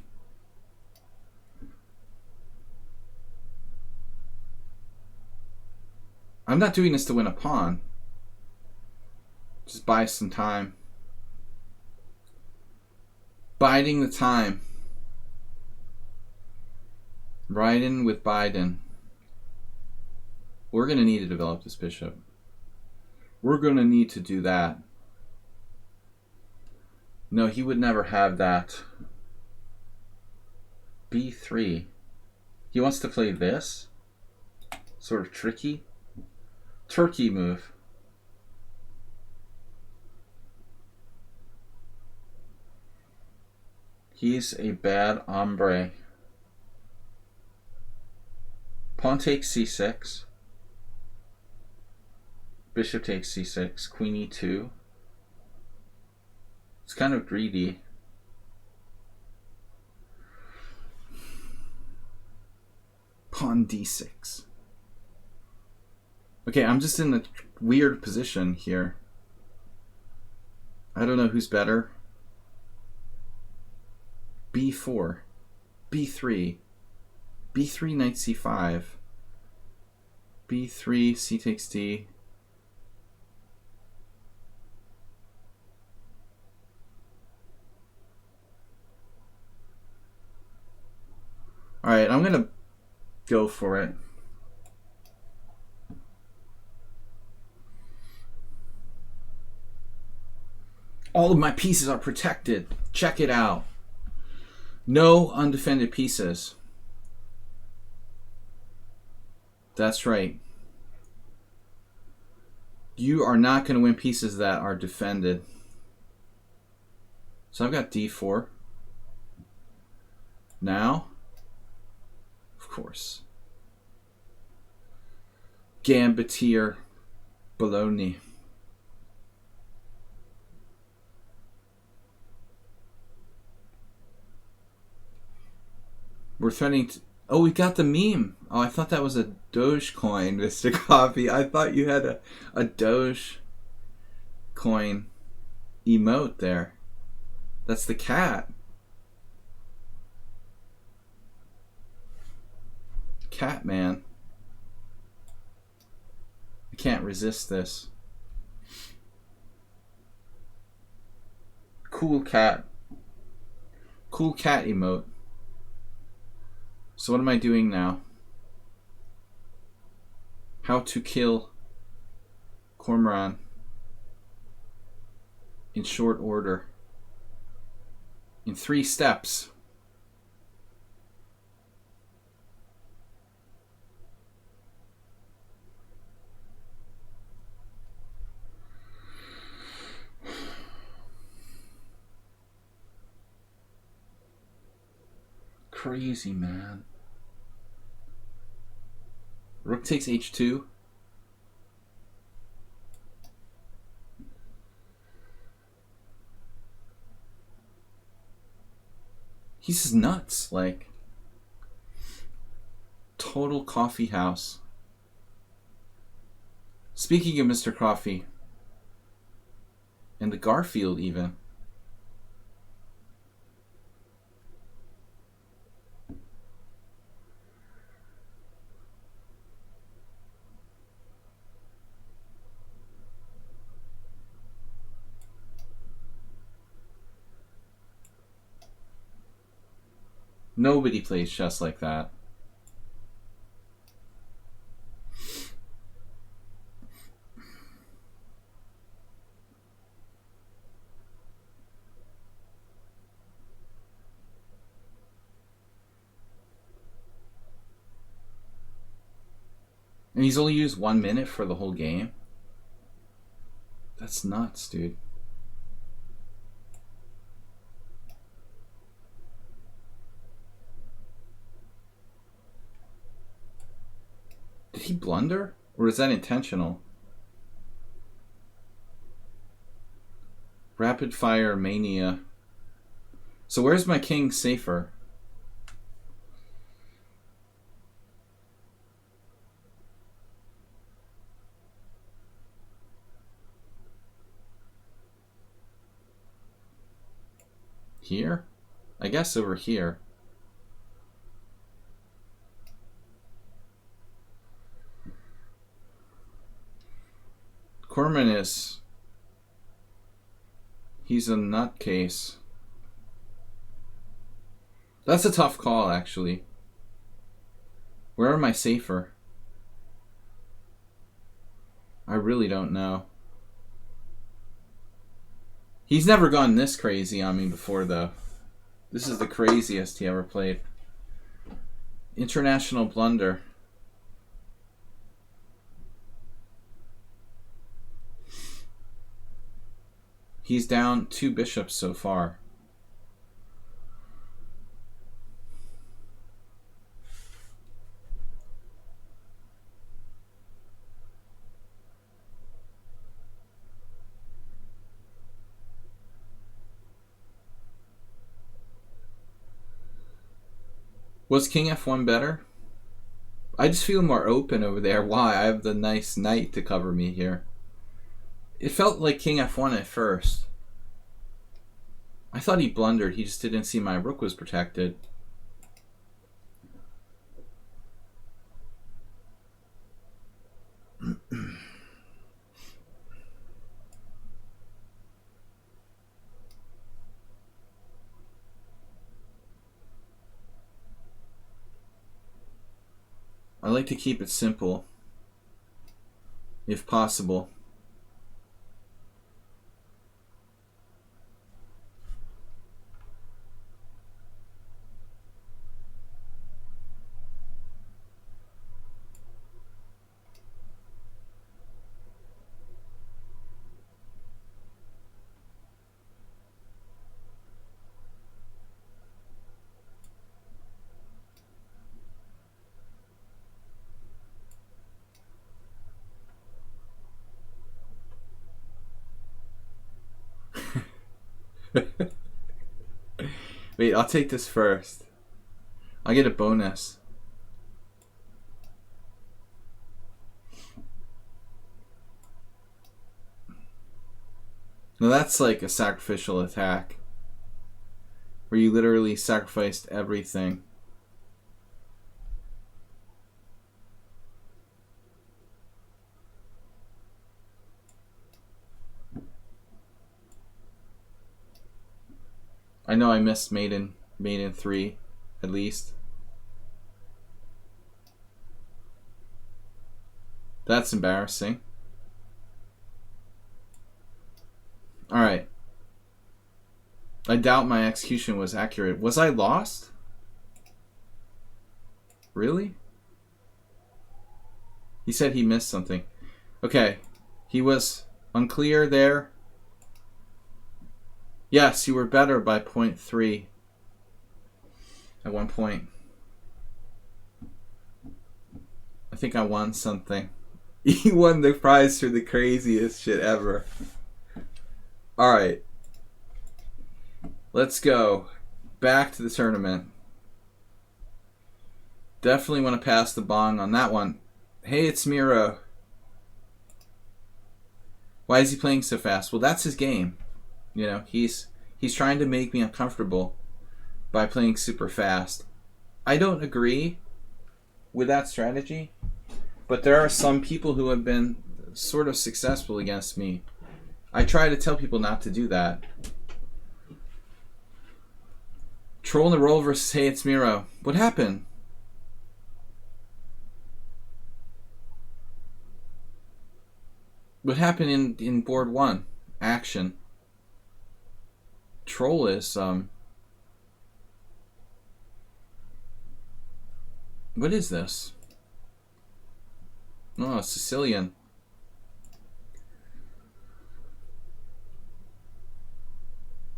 I'm not doing this to win a pawn. Just buy some time. Biding the time. Riding with Biden. We're going to need to develop this bishop. We're going to need to do that. No, he would never have that. B3. He wants to play this. Sort of tricky. Turkey move. He's a bad hombre. Pawn takes c6. Bishop takes c6. Queen e2. It's kind of greedy. Pawn d6. Okay, I'm just in a weird position here. I don't know who's better. b4, b3, b3 knight c5, b3 c takes d. Alright, I'm gonna go for it. All of my pieces are protected. Check it out. No undefended pieces. That's right. You are not going to win pieces that are defended. So I've got d4. Now, of course, Gambitier Bologna. We're threatening to... Oh, we got the meme. Oh, I thought that was a Doge coin, Mr. Coffee. I thought you had a Doge coin emote there. That's the cat. Cat man. I can't resist this. Cool cat. Cool cat emote. So what am I doing now? How to kill Cormoran in short order. In 3 steps. Crazy, man. Rook takes h2. He's just nuts, like total coffee house. Speaking of Mr. Coffee, and the Garfield even. Nobody plays chess like that. And he's only used 1 minute for the whole game? That's nuts, dude. Did he blunder? Or is that intentional? Rapid fire mania. So where's my king safer? Here? I guess over here. Corman is... He's a nutcase. That's a tough call, actually. Where am I safer? I really don't know. He's never gone this crazy on me before, though. This is the craziest he ever played. International blunder. He's down 2 bishops so far. Was King F1 better? I just feel more open over there. Why? I have the nice knight to cover me here. It felt like king f1 at first. I thought he blundered. He just didn't see my rook was protected. I like to keep it simple, if possible. Wait, I'll take this first. I'll get a bonus. Now that's like a sacrificial attack, where you literally sacrificed everything. I know I missed mate in 3, at least. That's embarrassing. Alright. I doubt my execution was accurate. Was I lost? Really? He said he missed something. Okay. He was unclear there. Yes, you were better by 0.3 at one point. I think I won something. He won the prize for the craziest shit ever. Alright. Let's go. Back to the tournament. Definitely want to pass the bong on that one. Hey, it's Miro. Why is he playing so fast? Well, that's his game. You know, he's trying to make me uncomfortable by playing super fast. I don't agree with that strategy, but there are some people who have been sort of successful against me. I try to tell people not to do that. Troll in the roll versus Hey, it's Miro. What happened? What happened in board 1? Action. Troll is what is this? Oh, Sicilian.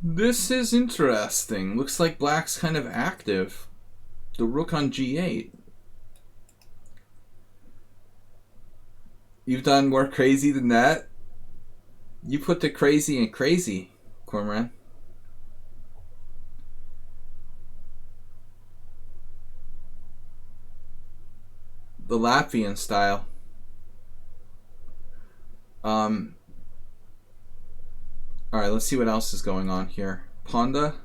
This is interesting. Looks like black's kind of active. The rook on g8. You've done more crazy than that? You put the crazy in crazy, Cormoran. The Latvian style. Alright, let's see what else is going on here. Pawnda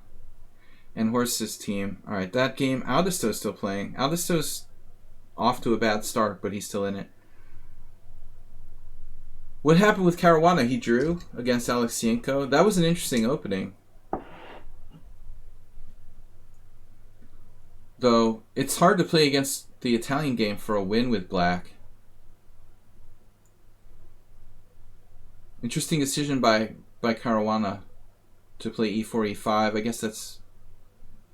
and Horse's team. Alright, that game, Aldisto's still playing. Aldisto's off to a bad start, but he's still in it. What happened with Caruana? He drew against Alexienko. That was an interesting opening. Though, it's hard to play against the Italian game for a win with black. Interesting decision by Caruana to play e4, e5. I guess that's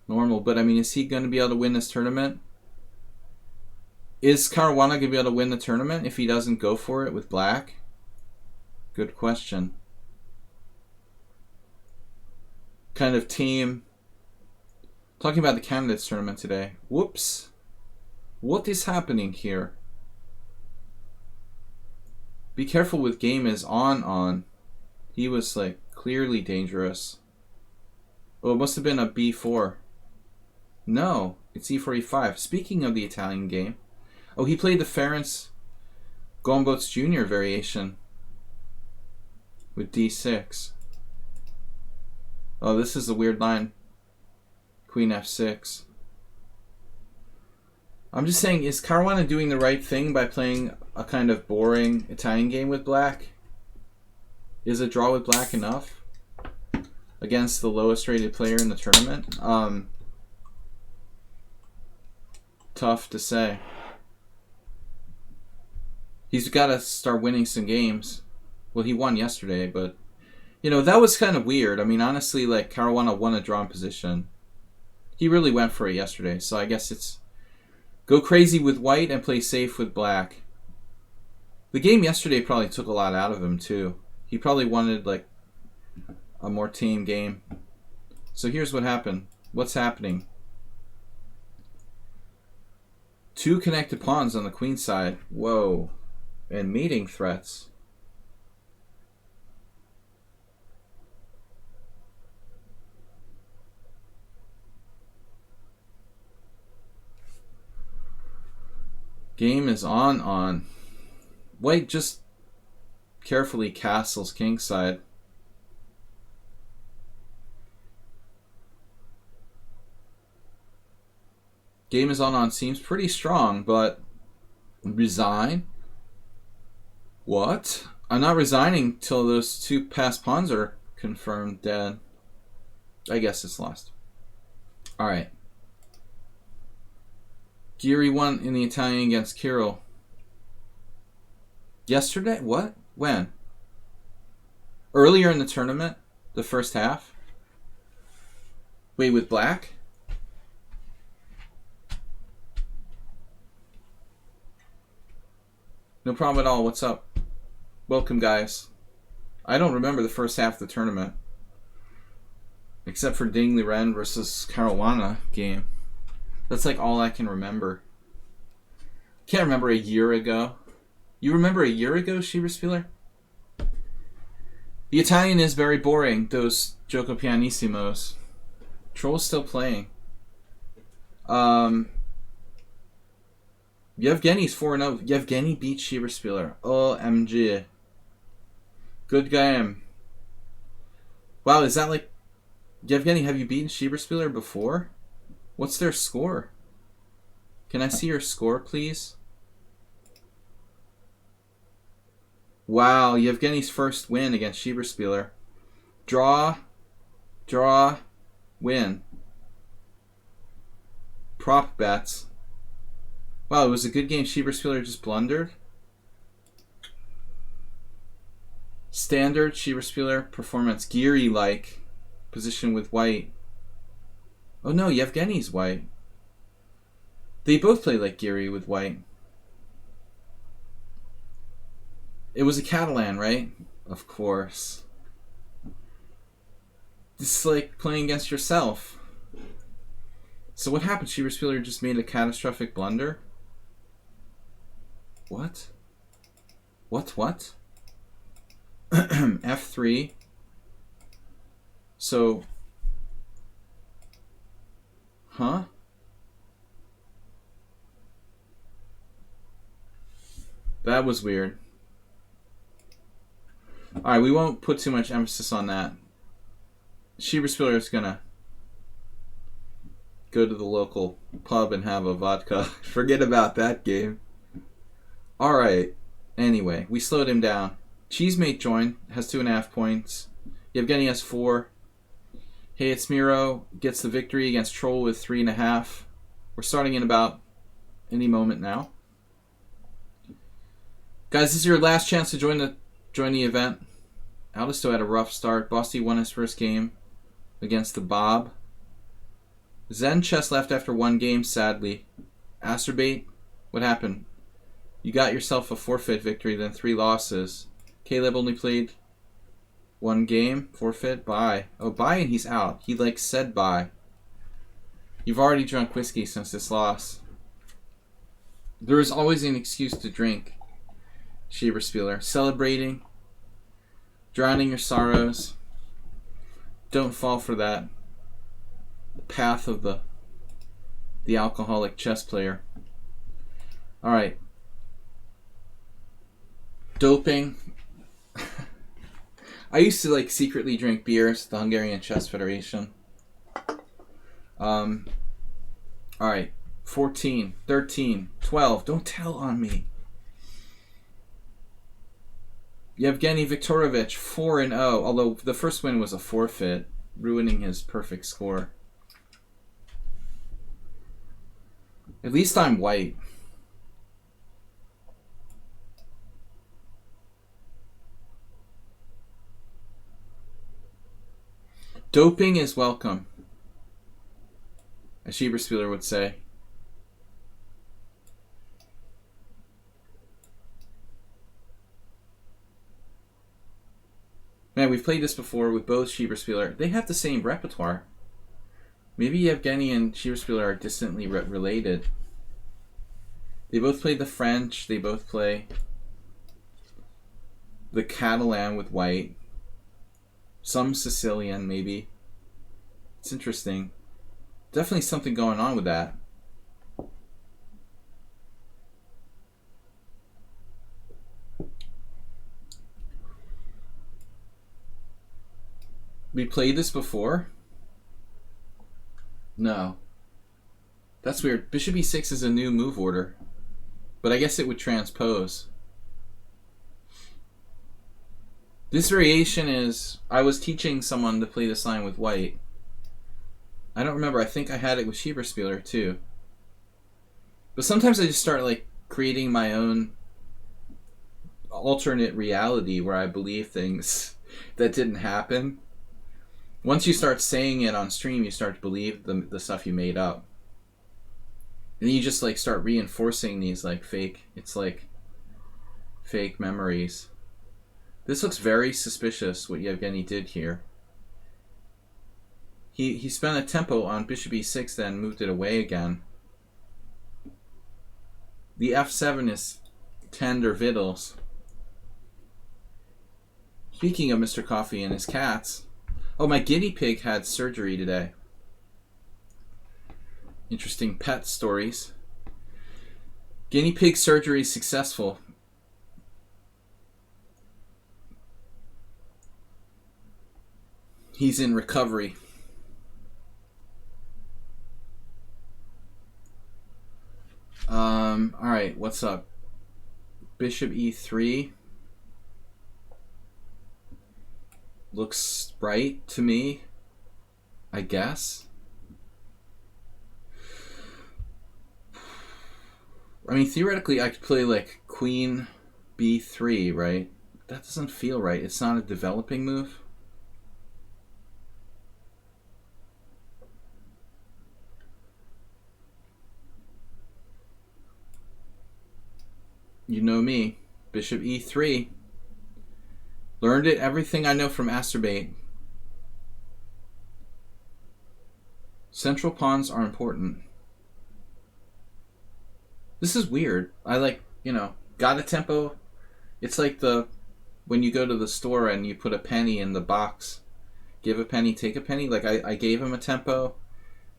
normal, but I mean, is he going to be able to win this tournament? Is Caruana going to be able to win the tournament if he doesn't go for it with black? Good question. Kind of team. Talking about the candidates tournament today. Whoops. What is happening here? Be careful with game is on. He was like clearly dangerous. Oh, it must have been a b4. No, it's e4, e5. Speaking of the Italian game, Oh, he played the Ferenc Gombots Jr. variation with d6. Oh, this is a weird line. Queen f6. I'm just saying, is Caruana doing the right thing by playing a kind of boring Italian game with black? Is a draw with black enough against the lowest rated player in the tournament? Tough to say. He's got to start winning some games. Well, he won yesterday, but you know, that was kind of weird. I mean, honestly, like, Caruana won a drawn position. He really went for it yesterday, so I guess it's go crazy with white and play safe with black. The game yesterday probably took a lot out of him, too. He probably wanted, like, a more tame game. So here's what happened. What's happening? 2 connected pawns on the queen side. Whoa. And mating threats. Game is on. White just carefully castles kingside. Game is on. Seems pretty strong, but resign? What? I'm not resigning till those 2 passed pawns are confirmed dead. I guess it's lost. Alright. Giri won in the Italian against Kirill. Yesterday? What? When? Earlier in the tournament? The first half? Wait, with black? No problem at all. What's up? Welcome, guys. I don't remember the first half of the tournament. Except for Ding Liren versus Caruana game. That's like all I can remember. Can't remember a year ago. You remember a year ago, Shiva Spieler? The Italian is very boring, those Gioco Pianissimos. Troll's still playing. Yevgeny's 4-0. Yevgeny beat Shiva Spieler. OMG. Good game. Wow, is that like... Yevgeny, have you beaten Shiva Spieler before? What's their score? Can I see your score, please? Wow, Yevgeny's first win against Shiva Spieler. Draw, win. Prop bets. Wow, it was a good game. Shiva Spieler just blundered. Standard Shiva Spieler performance. Giri-like position with white. Oh no, Yevgeny's white. They both play like Giri with white. It was a Catalan, right? Of course. This is like playing against yourself. So what happened? Shiva Spieler just made a catastrophic blunder? What? What? F3. So... Huh? That was weird. Alright, we won't put too much emphasis on that. Shiva Spieler is gonna go to the local pub and have a vodka. Forget about that game. Alright. Anyway, we slowed him down. Cheesemate joined, has 2.5 points. Yevgeny has 4. Hey, it's Miro. Gets the victory against Troll with 3.5. We're starting in about any moment now. Guys, this is your last chance to join the event. Aldisto had a rough start. Bosti won his first game against the Bob. Zen Chess left after 1 game, sadly. Asterbait, what happened? You got yourself a forfeit victory, then 3 losses. Caleb only played 1 game, forfeit, bye. Oh, bye, and he's out. He, like, said bye. You've already drunk whiskey since this loss. There is always an excuse to drink. Shiva Spieler. Celebrating. Drowning your sorrows. Don't fall for that. The path of the alcoholic chess player. Alright. Doping. I used to like secretly drink beers at the Hungarian Chess Federation. Alright. 14, 13, 12. Don't tell on me. Yevgeny Viktorovich, 4-0. Although the first win was a forfeit, ruining his perfect score. At least I'm white. Doping is welcome, as Schieberspieler would say. Man, we've played this before with both Schieberspieler. They have the same repertoire. Maybe Yevgeny and Schieberspieler are distantly related. They both play the French. They both play the Catalan with white. Some Sicilian, maybe. It's interesting. Definitely something going on with that. We played this before? No. That's weird. Bishop e6 is a new move order. But I guess it would transpose. This variation is... I was teaching someone to play this line with white. I don't remember. I think I had it with Schieberspieler too. But sometimes I just start like creating my own alternate reality where I believe things that didn't happen. Once you start saying it on stream, you start to believe the stuff you made up. And then you just like start reinforcing these like fake, it's like fake memories. This looks very suspicious, what Yevgeny did here. He spent a tempo on bishop e6, then moved it away again. The f7 is tender vittles. Speaking of Mr. Coffee and his cats, oh, my guinea pig had surgery today. Interesting pet stories. Guinea pig surgery successful. He's in recovery. Alright, what's up? Bishop e3. Looks right to me, I guess. I mean, theoretically, I could play like queen b3, right? That doesn't feel right. It's not a developing move. You know me. Bishop e3. Learned it, everything I know from Asterbate. Central pawns are important. This is weird. I like, you know, got a tempo. It's like when you go to the store and you put a penny in the box. Give a penny, take a penny. Like I gave him a tempo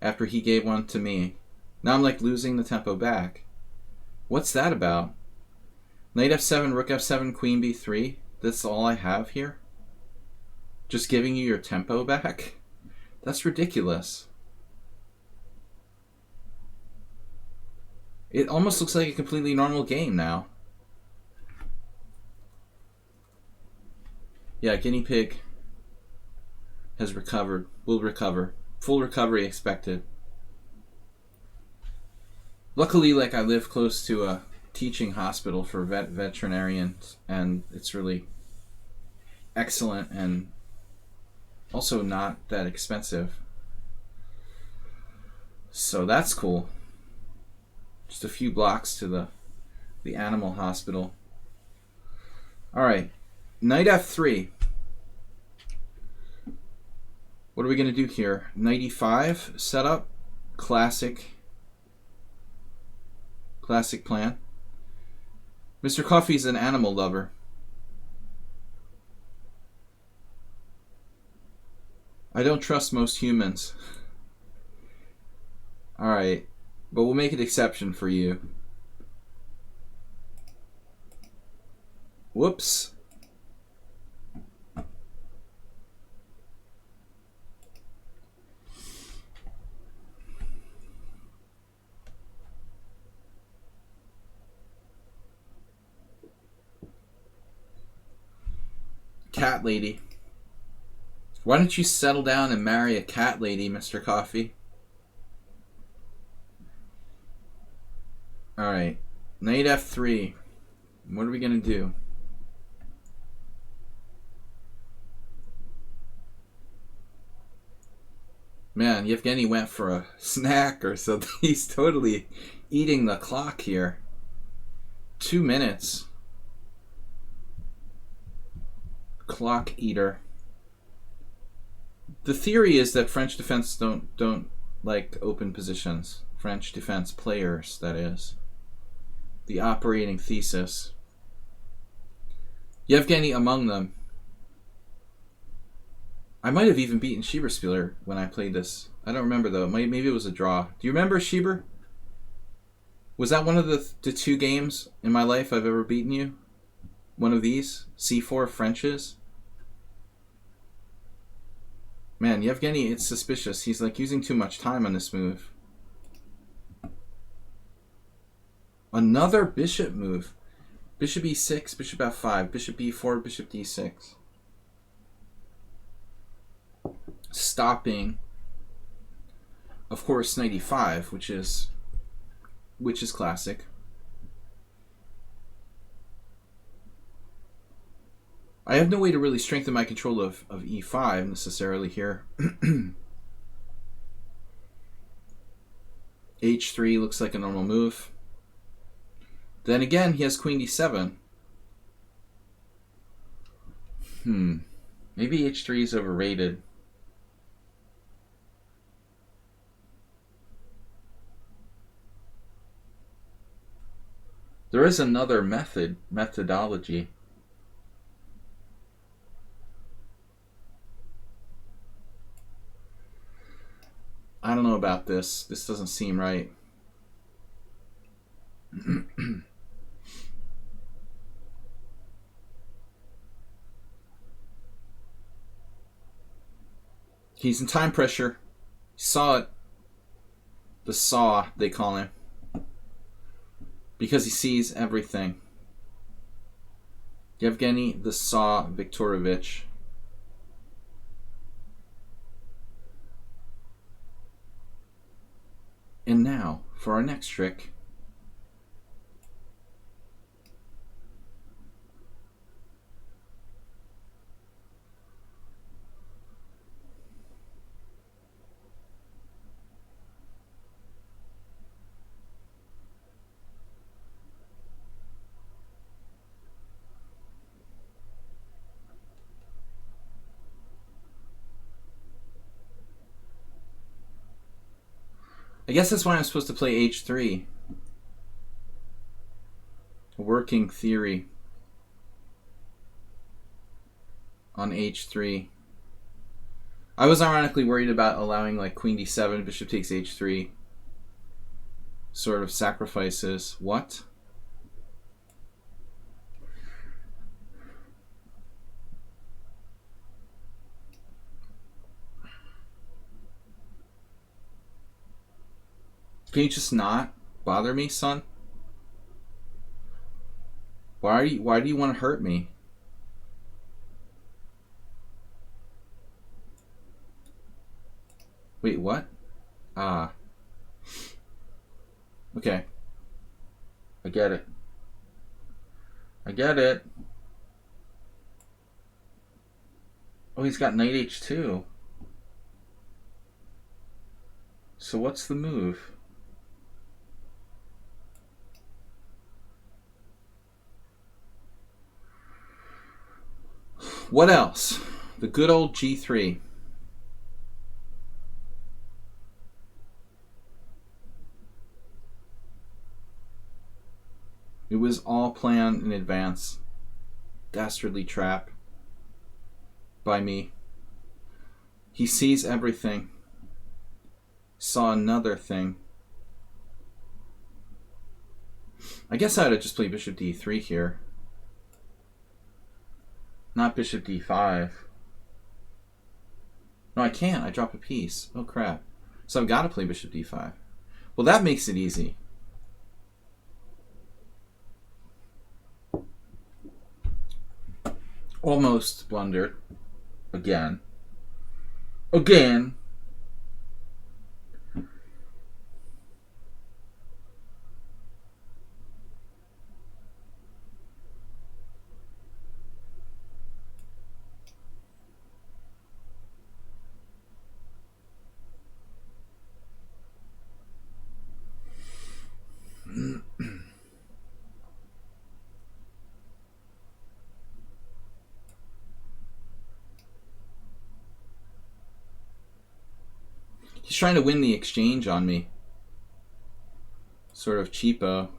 after he gave one to me. Now I'm like losing the tempo back. What's that about? Knight f7, rook f7, queen b3. That's all I have here? Just giving you your tempo back? That's ridiculous. It almost looks like a completely normal game now. Yeah, guinea pig has recovered. Will recover. Full recovery expected. Luckily, like, I live close to a teaching hospital for veterinarians, and it's really excellent and also not that expensive. So that's cool. Just a few blocks to the animal hospital. Alright. Knight f3. What are we going to do here? Knight e5 setup. Classic plan. Mr. Coffee's an animal lover. I don't trust most humans. Alright. But we'll make an exception for you. Whoops. Cat lady. Why don't you settle down and marry a cat lady, Mr. Coffee? Alright. Knight f3. What are we going to do? Man, Yevgeny went for a snack or something. He's totally eating the clock here. 2 minutes. Clock eater. The theory is that French defense don't like open positions. French defense players, that is. The operating thesis. Yevgeny among them. I might have even beaten Schieberspieler when I played this. I don't remember though. Maybe it was a draw. Do you remember Schieber? Was that one of the 2 games in my life I've ever beaten you? One of these? C4 Frenches? Man, Yevgeny, it's suspicious. He's like using too much time on this move. Another bishop move. Bishop e6, bishop f5, bishop e4, bishop d6. Stopping, of course, knight e5, which is classic. I have no way to really strengthen my control of e5 necessarily here. h3 looks like a normal move. Then again, he has queen d7. Maybe h3 is overrated. There is another methodology. I don't know about this. This doesn't seem right. He's in time pressure. He saw it. The saw, they call him. Because he sees everything. Yevgeny the Saw Viktorovich. And now, for our next trick. I guess that's why I'm supposed to play h3. A working theory on h3. I was ironically worried about allowing like queen d7, bishop takes h3 sort of sacrifices. What? Can you just not bother me, son? Why do you want to hurt me? Wait, what? Ah. Okay. I get it. I get it. Oh, he's got knight h2. So what's the move? What else? The good old g3. It was all planned in advance. Dastardly trap by me. He sees everything. Saw another thing. I guess I ought to just play bishop d3 here. Not bishop d5. No, I can't. I drop a piece. Oh, crap. So I've got to play bishop d5. Well, that makes it easy. Almost blundered. Again. Again. He's trying to win the exchange on me. Sort of cheapo.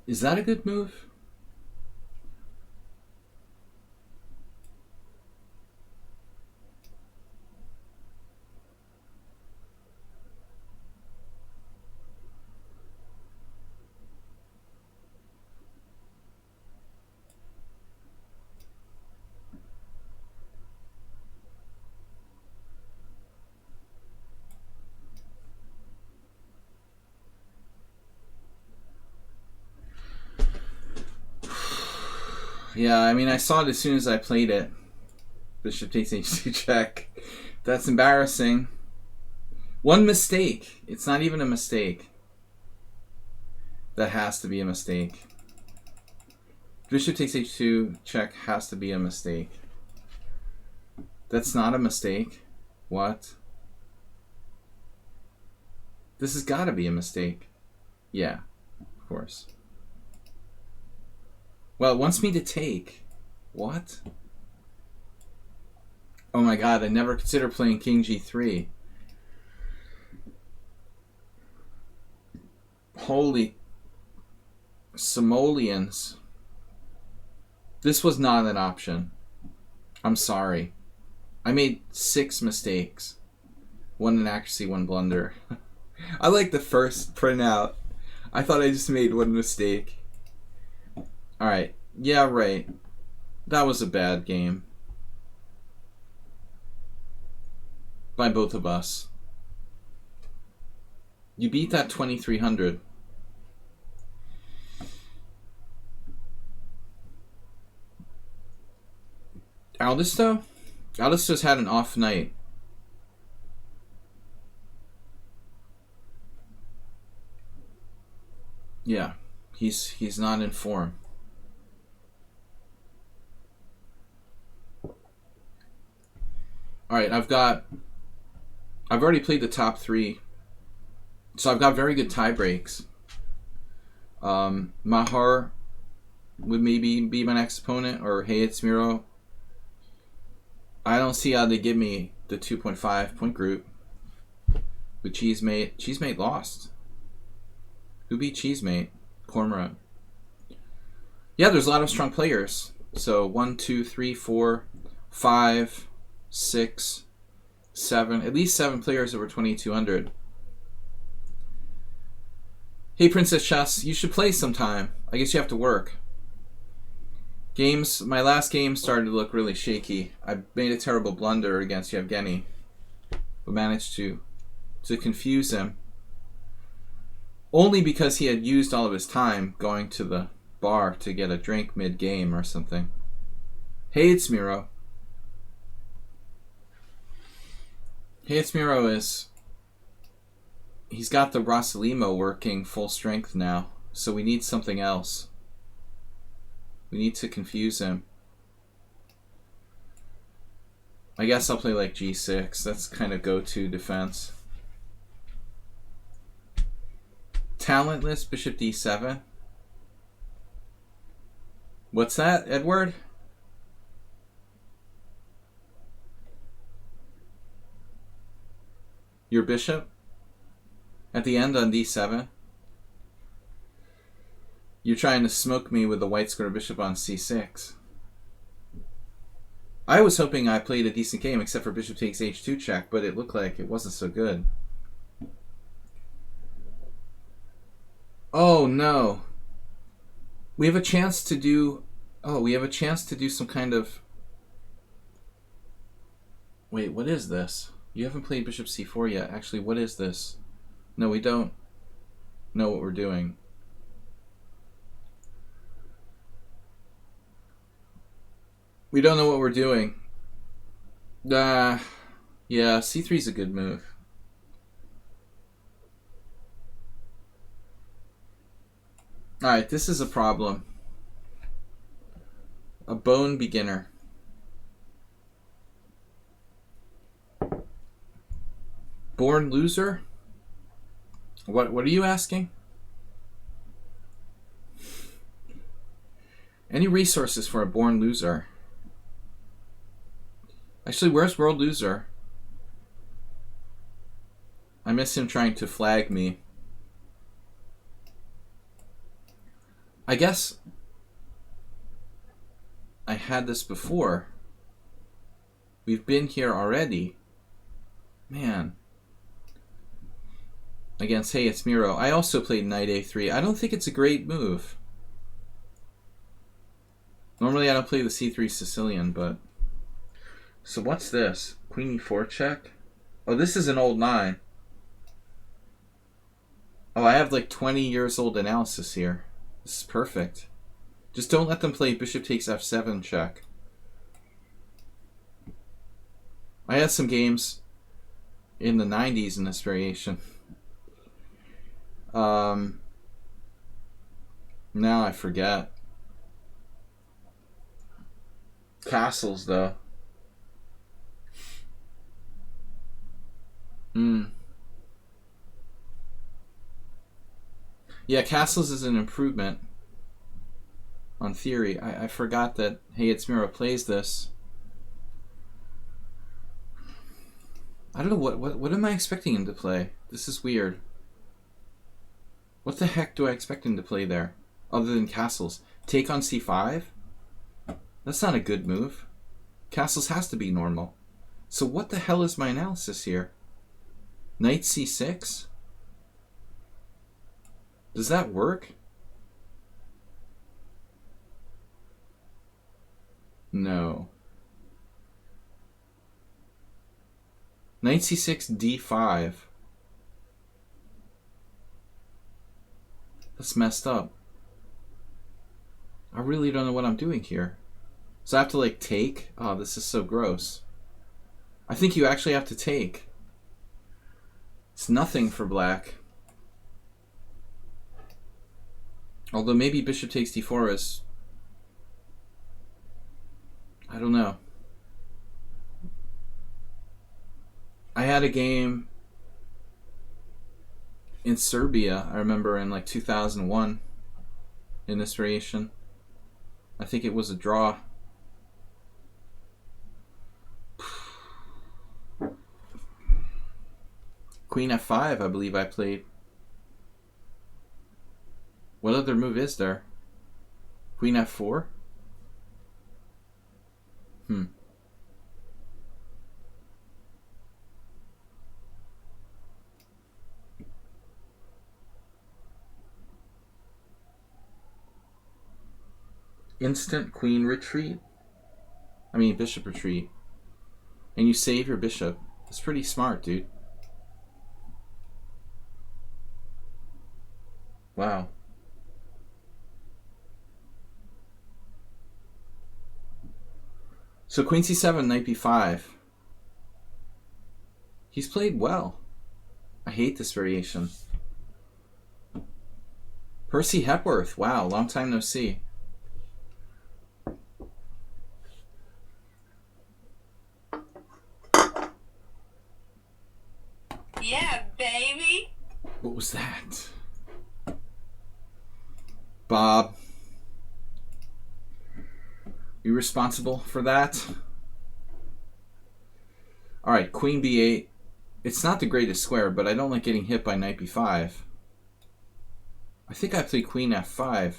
Is that a good move? Yeah, I mean, I saw it as soon as I played it. Bishop takes h2 check. That's embarrassing. One mistake. It's not even a mistake. That has to be a mistake. Bishop takes h2 check has to be a mistake. That's not a mistake. What? This has got to be a mistake. Yeah, of course. Well, it wants me to take. What? Oh my god, I never considered playing king g3. Holy simoleons. This was not an option. I'm sorry. I made 6 mistakes. 1 inaccuracy, 1 blunder. I like the first printout. I thought I just made 1 mistake. Alright. Yeah, right. That was a bad game. By both of us. You beat that 2300. Aldisto? Aldisto's had an off night. Yeah. He's not in form. Alright, I've already played the top 3. So I've got very good tie breaks. Mahar would maybe be my next opponent, or Hey It's Miro. I don't see how they give me the 2.5 point group. With Cheesemate. Cheesemate lost. Who beat Cheesemate? Cormorant. Yeah, there's a lot of strong players. So 1, 2, 3, 4, 5, 6, 7. At least 7 players over 2200. Hey, Princess Chess, you should play sometime. I guess you have to work. Games. My last game started to look really shaky. I made a terrible blunder against Yevgeny, but managed to confuse him. Only because he had used all of his time going to the bar to get a drink mid-game or something. Hey, it's Miro. Hey, it's Miro is... He's got the Rosalimo working full strength now, so we need something else. We need to confuse him. I guess I'll play like G6. That's kind of go-to defense. Talentless, Bishop D7. What's that, Edward? Your bishop? At the end on D7? You're trying to smoke me with the white square bishop on C6. I was hoping I played a decent game except for bishop takes H2 check, but it looked like it wasn't so good. Oh no. We have a chance to do... Oh, we have a chance to do some kind of... Wait, what is this? You haven't played bishop C4 yet. Actually, what is this? No, we don't know what we're doing. We don't know what we're doing. Yeah, C3 is a good move. Alright, this is a problem. A bone beginner. Born loser? What are you asking? Any resources for a born loser? Actually, where's World Loser? I miss him trying to flag me. I guess I had this before. We've been here already. Man. Against Hey, it's Miro. I also played Knight A3. I don't think it's a great move. Normally I don't play the C3 Sicilian, but... So what's this? Queen E4 check? Oh, this is an old 9. Oh, I have like 20 years old analysis here. This is perfect. Just don't let them play bishop takes F7 check. I had some games in the 90s in this variation. Now I forget. Castles, though. Yeah, Castles is an improvement on theory. I forgot that Hey, it's Miro plays this. I don't know what am I expecting him to play? This is weird. What the heck do I expect him to play there? Other than Castles. Take on C5? That's not a good move. Castles has to be normal. So what the hell is my analysis here? Knight C6? Does that work? No. Knight C6, D5. That's messed up. I really don't know what I'm doing here. So I have to like take? Oh, this is so gross. I think you actually have to take. It's nothing for black. Although maybe bishop takes d4 is... I don't know. I had a game in Serbia, I remember in like 2001 in this variation. I think it was a draw. Queen f5, I believe I played. What other move is there? Queen f4? Instant queen retreat. I mean, bishop retreat. And you save your bishop. That's pretty smart, dude. Wow. So queen c7, knight b5. He's played well. I hate this variation. Percy Hepworth. Wow, long time no see. Yeah, baby. What was that? Bob. You responsible for that? Alright, queen b8. It's not the greatest square, but I don't like getting hit by knight b5. I think I play queen f5.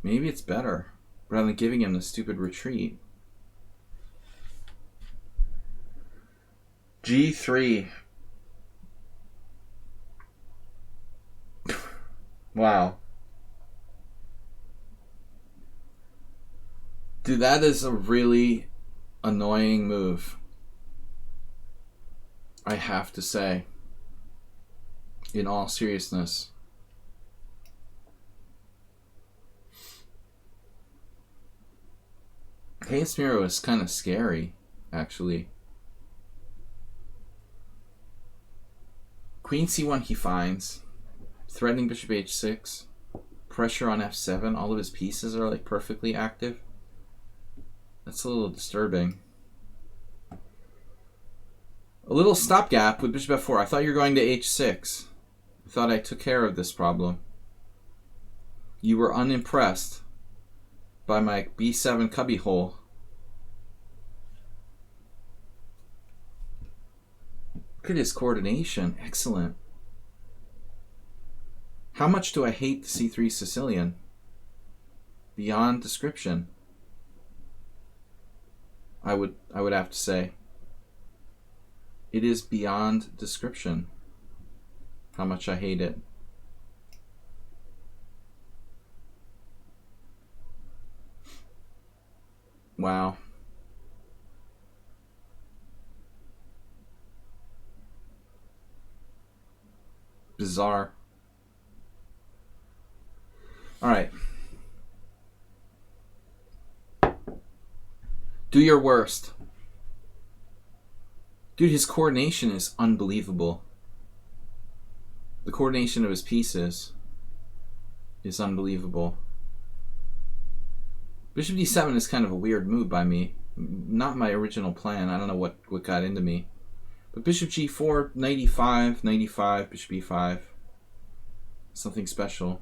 Maybe it's better, rather than giving him the stupid retreat. g3. Wow. Dude, that is a really annoying move. I have to say. In all seriousness. Hayes Miro is kind of scary, actually. Queen c1 he finds. Threatening bishop h6. Pressure on f7. All of his pieces are like perfectly active. That's a little disturbing. A little stopgap with bishop f4. I thought you were going to h6. I thought I took care of this problem. You were unimpressed by my b7 cubbyhole. Look at his coordination. Excellent. How much do I hate the c3 Sicilian? Beyond description. I would have to say. It is beyond description how much I hate it. Wow. Bizarre. All right. Do your worst. Dude, his coordination is unbelievable. The coordination of his pieces is unbelievable. Bishop d7 is kind of a weird move by me. Not my original plan. I don't know what got into me. But bishop g4, knight e5, knight e5, bishop e5. Something special.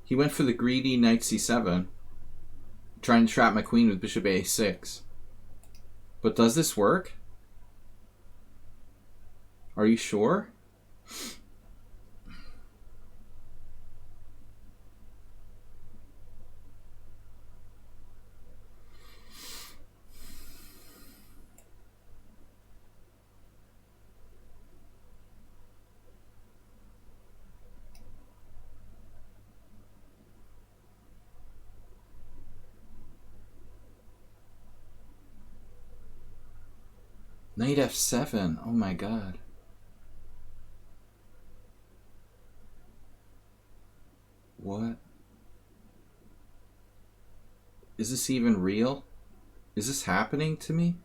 He went for the greedy knight c7, trying to trap my queen with bishop a6. But does this work? Are you sure? Knight f7. Oh my god. What? Is this even real? Is this happening to me?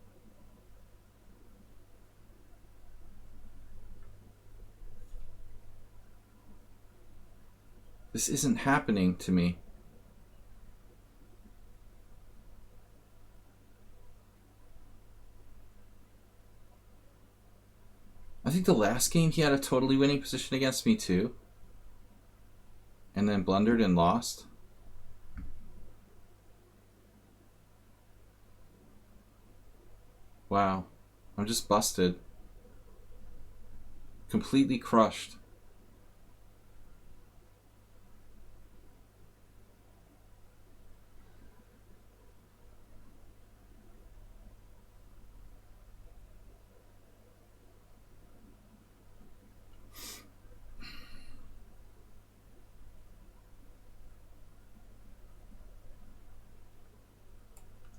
This isn't happening to me. I think the last game he had a totally winning position against me too. And then blundered and lost. Wow. I'm just busted. Completely crushed.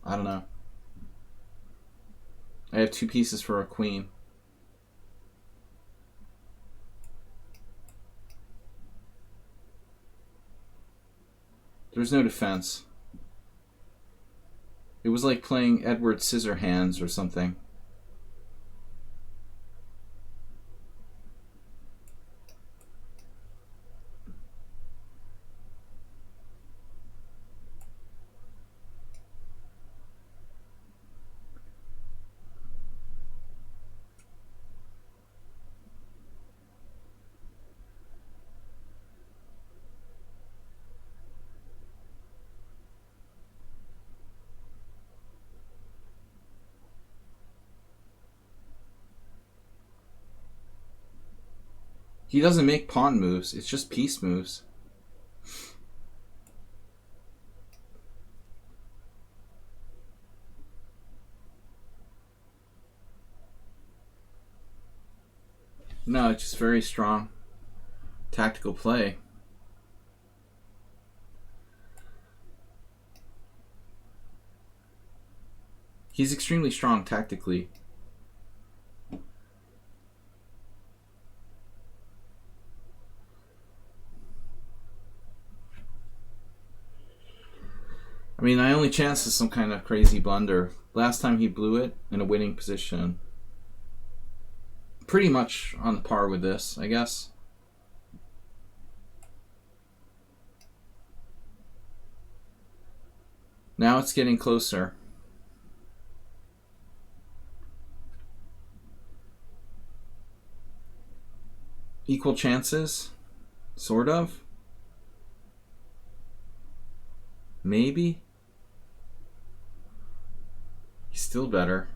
I don't know. I have 2 pieces for a queen. There's no defense. It was like playing Edward Scissorhands or something. He doesn't make pawn moves, it's just piece moves. No, it's just very strong tactical play. He's extremely strong tactically. I mean, my only chance is some kind of crazy blunder. Last time he blew it in a winning position. Pretty much on par with this, I guess. Now it's getting closer. Equal chances? Sort of? Maybe? He's still better.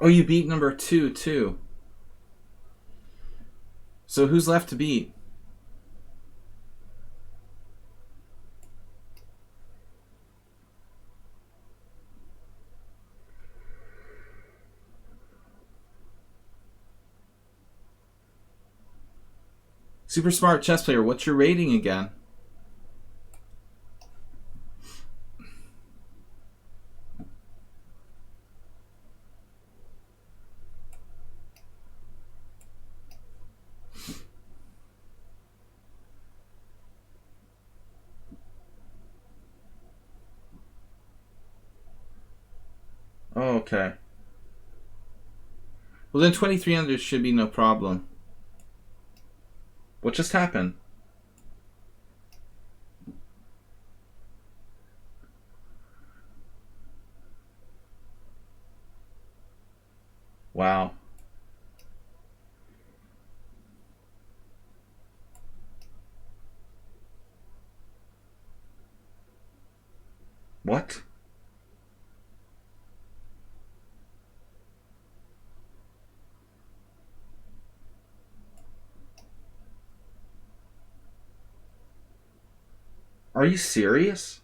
Oh, you beat number 2 too. So who's left to beat? Super smart chess player, what's your rating again? Oh, okay. Well, then 2300 should be no problem. What just happened? Wow. What? Are you serious?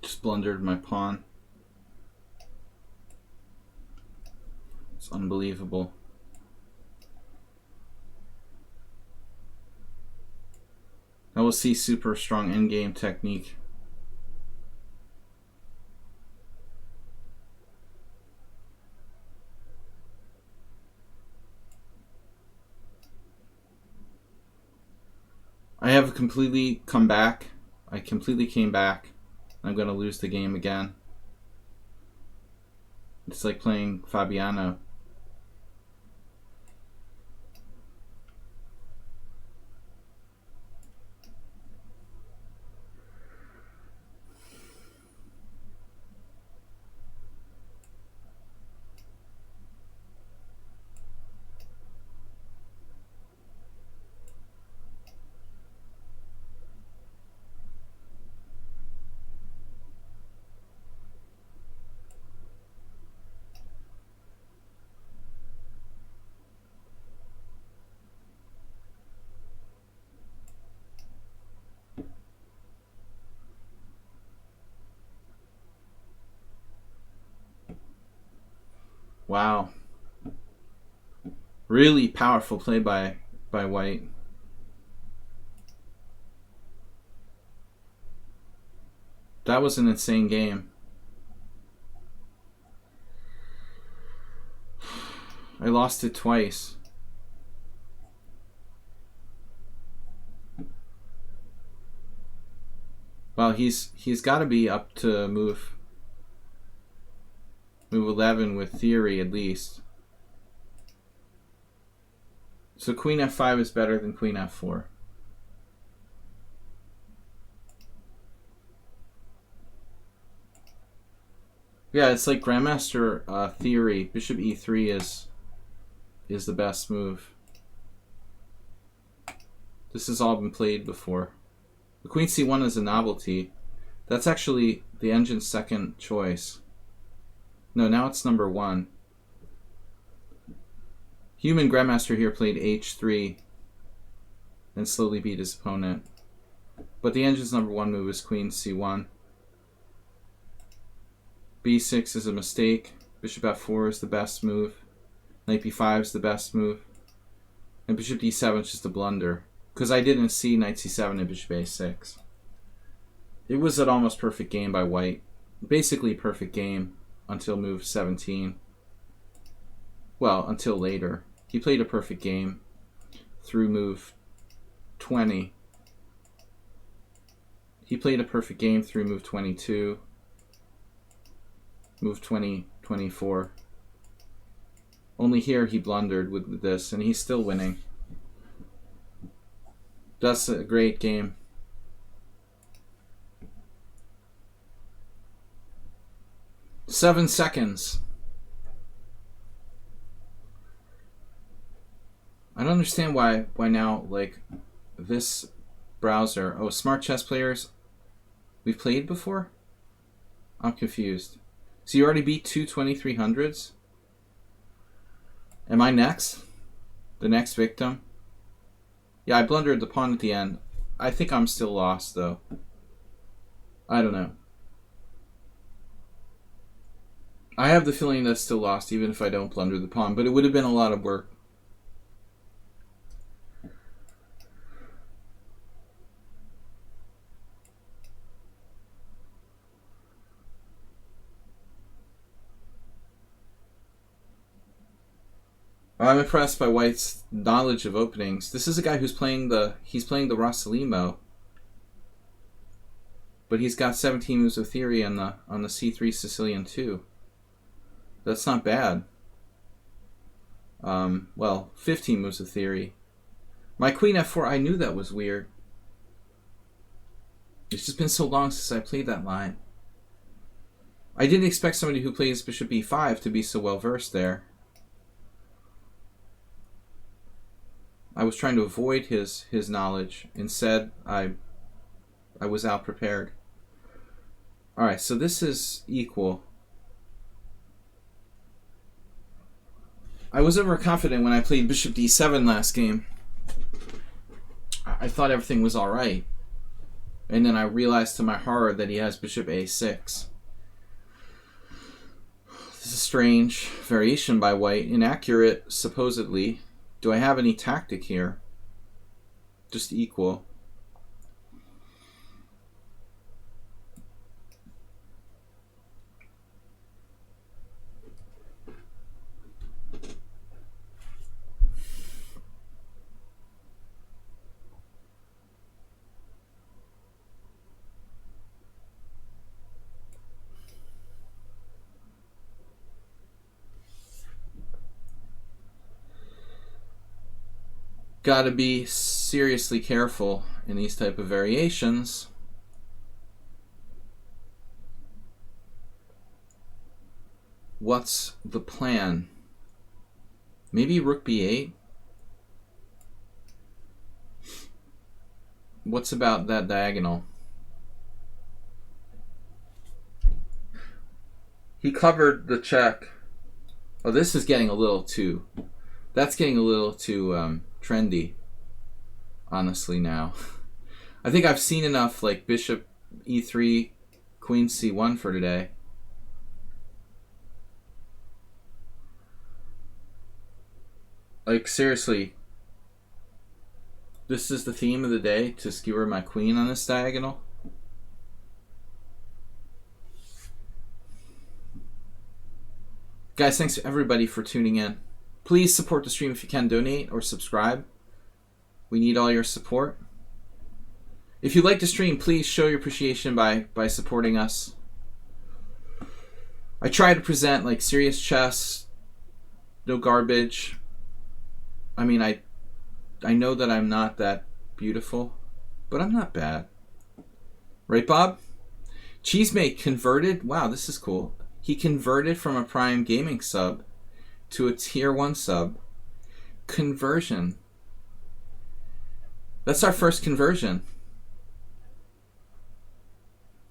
Just blundered my pawn. It's unbelievable. Now we'll see super strong endgame technique. I have completely come back. I completely came back. I'm going to lose the game again. It's like playing Fabiano. Wow. Really powerful play by White. That was an insane game. I lost it twice. Well, he's got to be up to move 11 with theory at least. So Queen F5 is better than Queen F4. Yeah, it's like Grandmaster theory. Bishop E3 is the best move. This has all been played before. The Queen C1 is a novelty. That's actually the engine's second choice. No, now it's number 1. Human Grandmaster here played H3 and slowly beat his opponent. But the engine's number 1 move is Queen C1. B6 is a mistake. Bishop F4 is the best move. Knight B5 is the best move. And Bishop D7 is just a blunder. Because I didn't see Knight C7 and Bishop A6. It was an almost perfect game by White. Basically a perfect game until move 17. Well, until later. He played a perfect game through move 20. He played a perfect game through move 22. Move 20, 24. Only here he blundered with this, and he's still winning. That's a great game. Seven seconds. I don't understand why now, like, this browser. Oh, smart chess players we've played before? I'm confused. So you already beat two 2300s? Am I next? The next victim? Yeah, I blundered the pawn at the end. I think I'm still lost, though. I don't know. I have the feeling that's still lost, even if I don't blunder the pawn, but it would have been a lot of work. I'm impressed by White's knowledge of openings. This is a guy who's playing the Rossalimo, but he's got 17 moves of theory on the C3 Sicilian too. That's not bad. Well, 15 moves of theory. My Queen F4, I knew that was weird. It's just been so long since I played that line. I didn't expect somebody who plays Bishop E5 to be so well versed there. I was trying to avoid his knowledge. Instead, I was out prepared. Alright, so this is equal. I was overconfident when I played Bishop D7 last game. I thought everything was alright. And then I realized to my horror that he has Bishop A6. This This is a strange variation by white. Inaccurate, supposedly. Do I have any tactic here? Just equal. Gotta be seriously careful in these type of variations. What's the plan? Maybe rook b8? What's about that diagonal? He covered the check. Oh, this is getting a little too... That's getting a little too trendy, honestly, now. I think I've seen enough, like, bishop e3, queen c1 for today. Like, seriously, this is the theme of the day, to skewer my queen on this diagonal? Guys, thanks to everybody for tuning in. Please support the stream if you can. Donate or subscribe. We need all your support. If you like the stream, please show your appreciation by supporting us. I try to present like serious chess, no garbage. I mean, I know that I'm not that beautiful, but I'm not bad. Right, Bob? Cheesemate converted. Wow, this is cool. He converted from a Prime Gaming sub to a tier 1 sub. Conversion. That's our first conversion.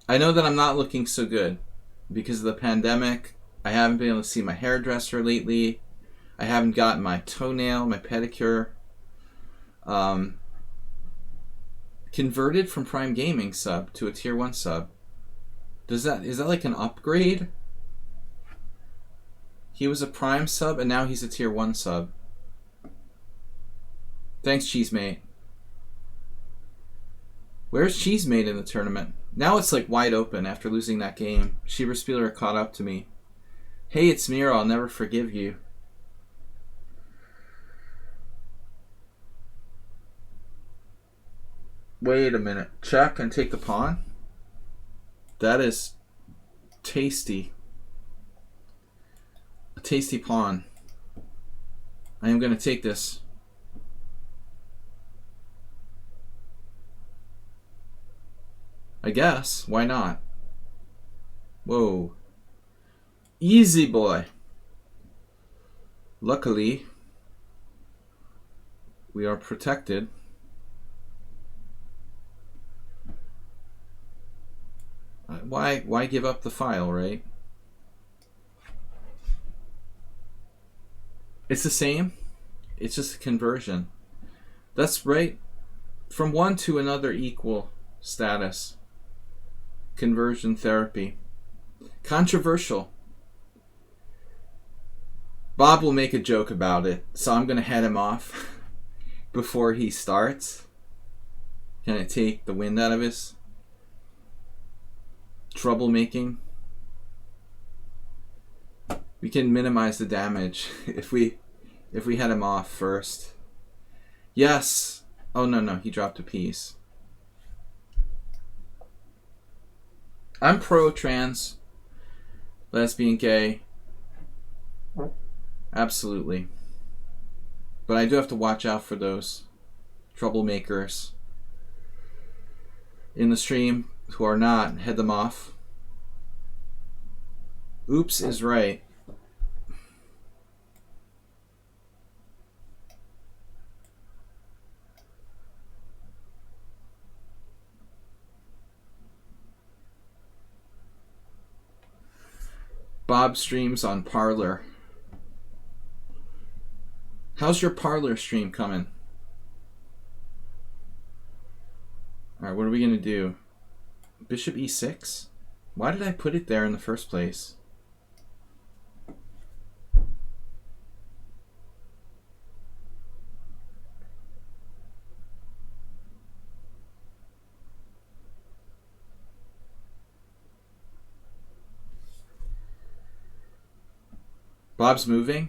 I know that I'm not looking so good because of the pandemic. I haven't been able to see my hairdresser lately. I haven't gotten my toenail, my pedicure. Converted from Prime Gaming sub to a tier 1 sub. Is that like an upgrade? He was a Prime sub and now he's a tier 1 sub. Thanks, Cheesemate. Where's Cheesemate in the tournament? Now it's like wide open after losing that game. Schieberspieler caught up to me. Hey, it's Mira. I'll never forgive you. Wait a minute. Check and take the pawn? That is tasty. A tasty pawn. I am going to take this. I guess. Why not? Whoa. Easy, boy. Luckily, we are protected. Why give up the file, right? It's the same. It's just a conversion. That's right. From one to another equal status. Conversion therapy. Controversial. Bob will make a joke about it, so I'm going to head him off before he starts. Can it take the wind out of his troublemaking? We can minimize the damage if we head him off first. Yes. Oh, no, he dropped a piece. I'm pro-trans, lesbian, gay. Absolutely. But I do have to watch out for those troublemakers in the stream who are not. Head them off. Oops is right. Bob streams on Parlor. How's your Parlor stream coming? Alright, what are we going to do? Bishop e6? Why did I put it there in the first place? Bob's moving.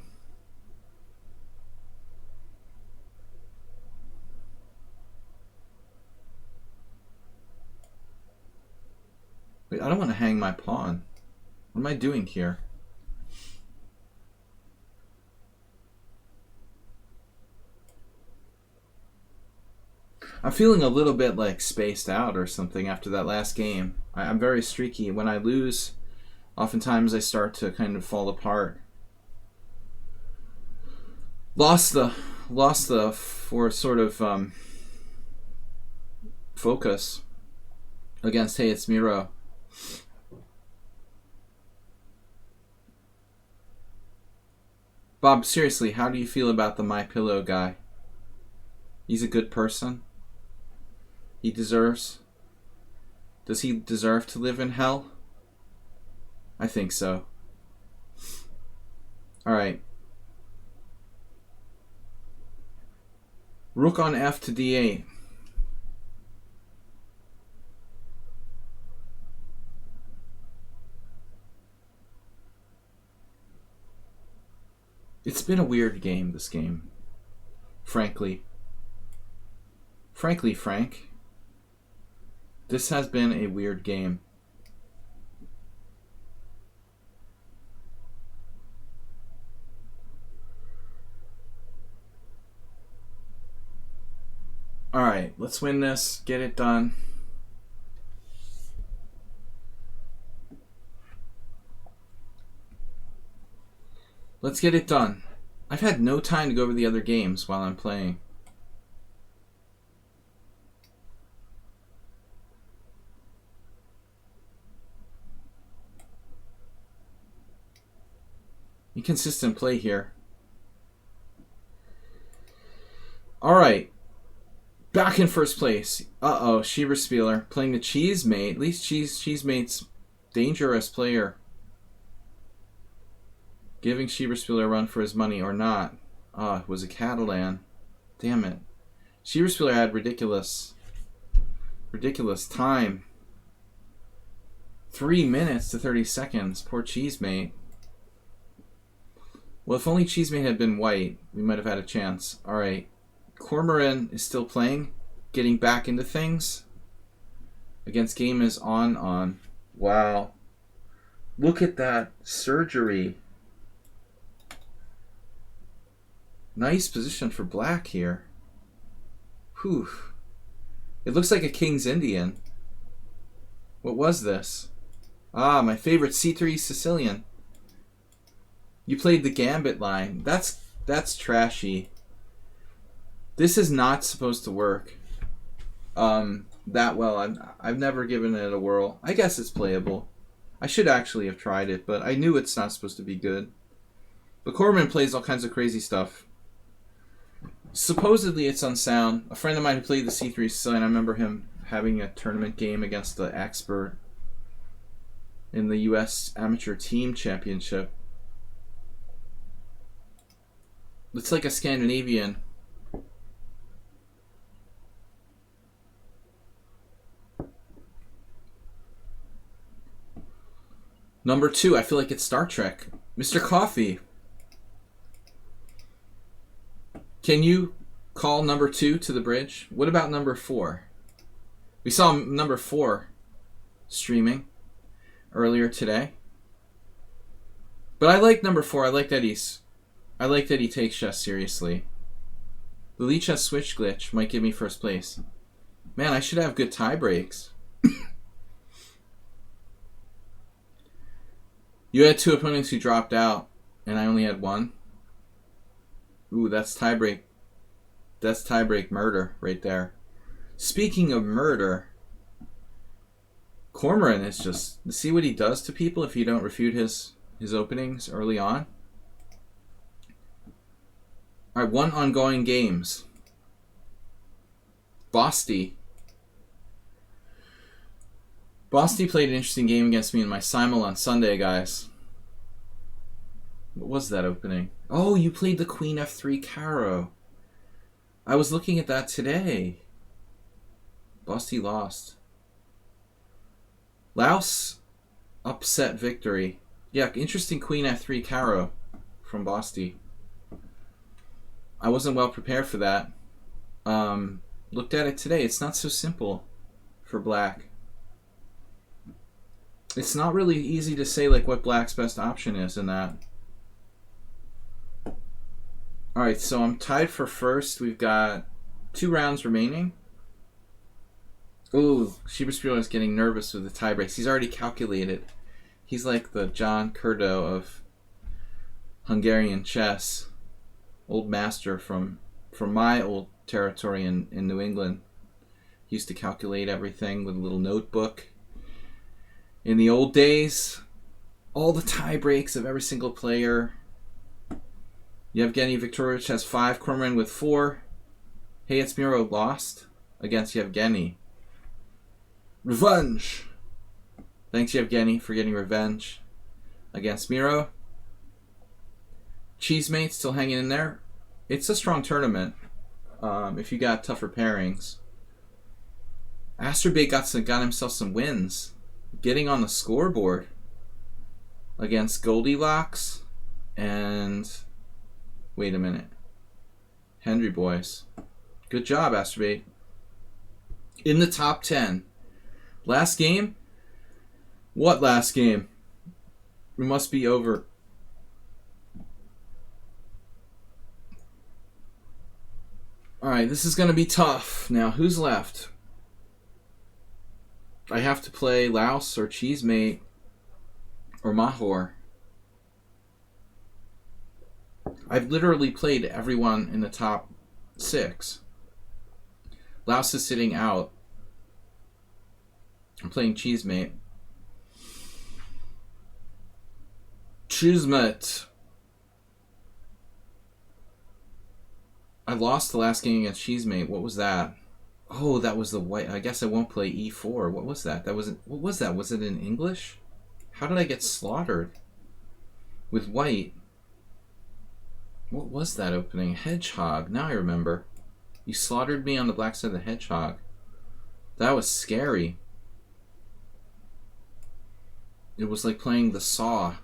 Wait, I don't want to hang my pawn. What am I doing here? I'm feeling a little bit like spaced out or something after that last game. I'm very streaky. When I lose, oftentimes I start to kind of fall apart. Lost the for sort of focus against Hey It's Miro. Bob, seriously, how do you feel about the My Pillow guy? He's a good person. He deserves. Does he deserve to live in hell? I think so. Alright. Rook on F to D8. It's been a weird game, this game. Frankly, Frank, this has been a weird game. Alright, let's win this. Get it done. Let's get it done. I've had no time to go over the other games while I'm playing. Inconsistent play here. Alright. Back in first place. Uh-oh, Schieberspieler playing the cheese mate. At least cheese mate's dangerous player. Giving Schieberspieler a run for his money or not. Ah, it was a Catalan. Damn it. Schieberspieler had ridiculous time. 3 minutes to 30 seconds. Poor Cheesemate. Well, if only Cheesemate had been white, we might have had a chance. Alright. Cormoran is still playing. Getting back into things. Against game is on. Wow. Look at that surgery. Nice position for black here. Whew. It looks like a King's Indian. What was this? Ah, my favorite C3 Sicilian. You played the Gambit line. That's trashy. This is not supposed to work that well. I've never given it a whirl. I guess it's playable. I should actually have tried it, but I knew it's not supposed to be good. But Corman plays all kinds of crazy stuff. Supposedly it's unsound. A friend of mine who played the C3 Sicilian, I remember him having a tournament game against the expert in the U.S. Amateur Team Championship. It's like a Scandinavian. Number 2, I feel like it's Star Trek. Mr. Coffee. Can you call number 2 to the bridge? What about number 4? We saw number 4 streaming earlier today. But I like number 4. I like that he takes chess seriously. The lichess switch glitch might give me first place. Man, I should have good tie breaks. You had 2 opponents who dropped out, and I only had 1. Ooh, that's tiebreak. That's tiebreak murder right there. Speaking of murder, Cormoran is just... See what he does to people if you don't refute his openings early on? Alright, 1 ongoing games. Bosty played an interesting game against me in my simul on Sunday, guys. What was that opening? Oh, you played the Queen F3 Caro. I was looking at that today. Bosty lost. Laos upset victory. Yeah, interesting Queen F3 Caro from Boston. I wasn't well prepared for that. Looked at it today. It's not so simple for black. It's not really easy to say like what black's best option is in that. Alright, so I'm tied for first. We've got 2 rounds remaining. Ooh, Schieberspieler is getting nervous with the tie breaks. He's already calculated. He's like the John Curdo of Hungarian chess. Old master from my old territory in New England. He used to calculate everything with a little notebook. In the old days, all the tie breaks of every single player. Yevgeny Viktorovich has 5, Cormoran with 4. Hayats Miro lost against Yevgeny. Revenge! Thanks, Yevgeny, for getting revenge against Miro. Cheesemate still hanging in there. It's a strong tournament if you got tougher pairings. Asterbait got himself some wins. Getting on the scoreboard against Goldilocks and... Wait a minute. Henry Boys. Good job, Asterbait. In the top 10. Last game? What last game? It must be over. Alright, this is going to be tough. Now, who's left? I have to play Laos or Cheesemate or Mahor. I've literally played everyone in the top 6. Laos is sitting out. I'm playing Cheesemate. Cheesemate. I lost the last game against Cheesemate. What was that? Oh, that was the white. I guess I won't play E4. What was that? What was that? Was it in English? How did I get slaughtered with white? What was that opening? Hedgehog. Now I remember. You slaughtered me on the black side of the hedgehog. That was scary. It was like playing The Saw.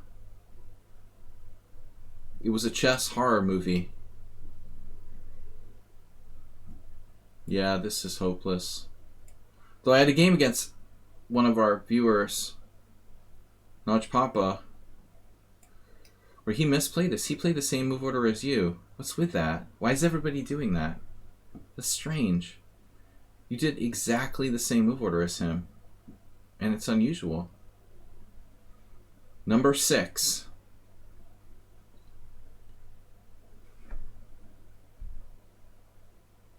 It was a chess horror movie. Yeah, this is hopeless. Though I had a game against one of our viewers, Naj Papa, where he misplayed this. He played the same move order as you. What's with that? Why is everybody doing that? That's strange. You did exactly the same move order as him. And it's unusual. Number 6.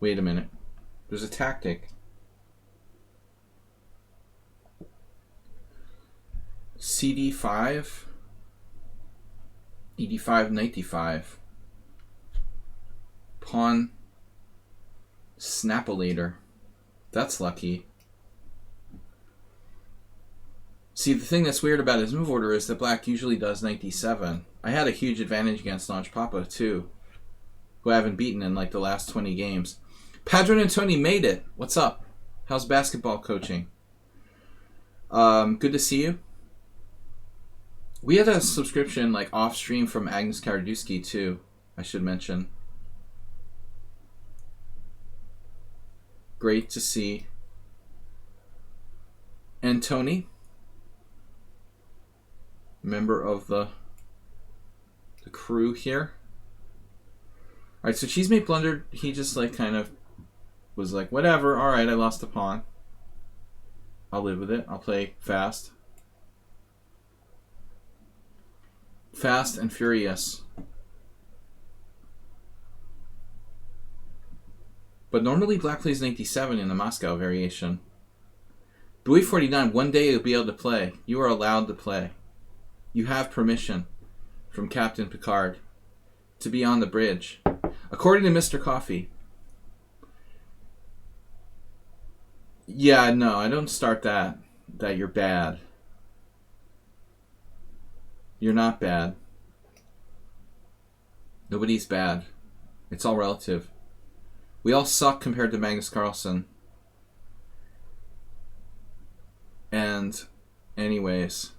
Wait a minute. There's a tactic. CD5. ED5, knight d5. Pawn Snapilator. That's lucky. See, the thing that's weird about his move order is that black usually does knight d7. I had a huge advantage against Naj Papa, too, who I haven't beaten in like the last 20 games. Padron and Tourney made it. What's up? How's basketball coaching? Good to see you. We had a subscription like off stream from Agnes Karadusky too, I should mention. Great to see. And Tony, member of the crew here. Alright, so Cheesemate blundered. He just like kind of was like, whatever, alright, I lost a pawn. I'll live with it. I'll play fast. Fast and furious. But normally black plays knight d7 in the Moscow variation. Bowie 49, one day you'll be able to play. You are allowed to play. You have permission from Captain Picard to be on the bridge. According to Mr. Coffee. Yeah, no, I don't start that you're bad. You're not bad. Nobody's bad. It's all relative. We all suck compared to Magnus Carlsen. And anyways.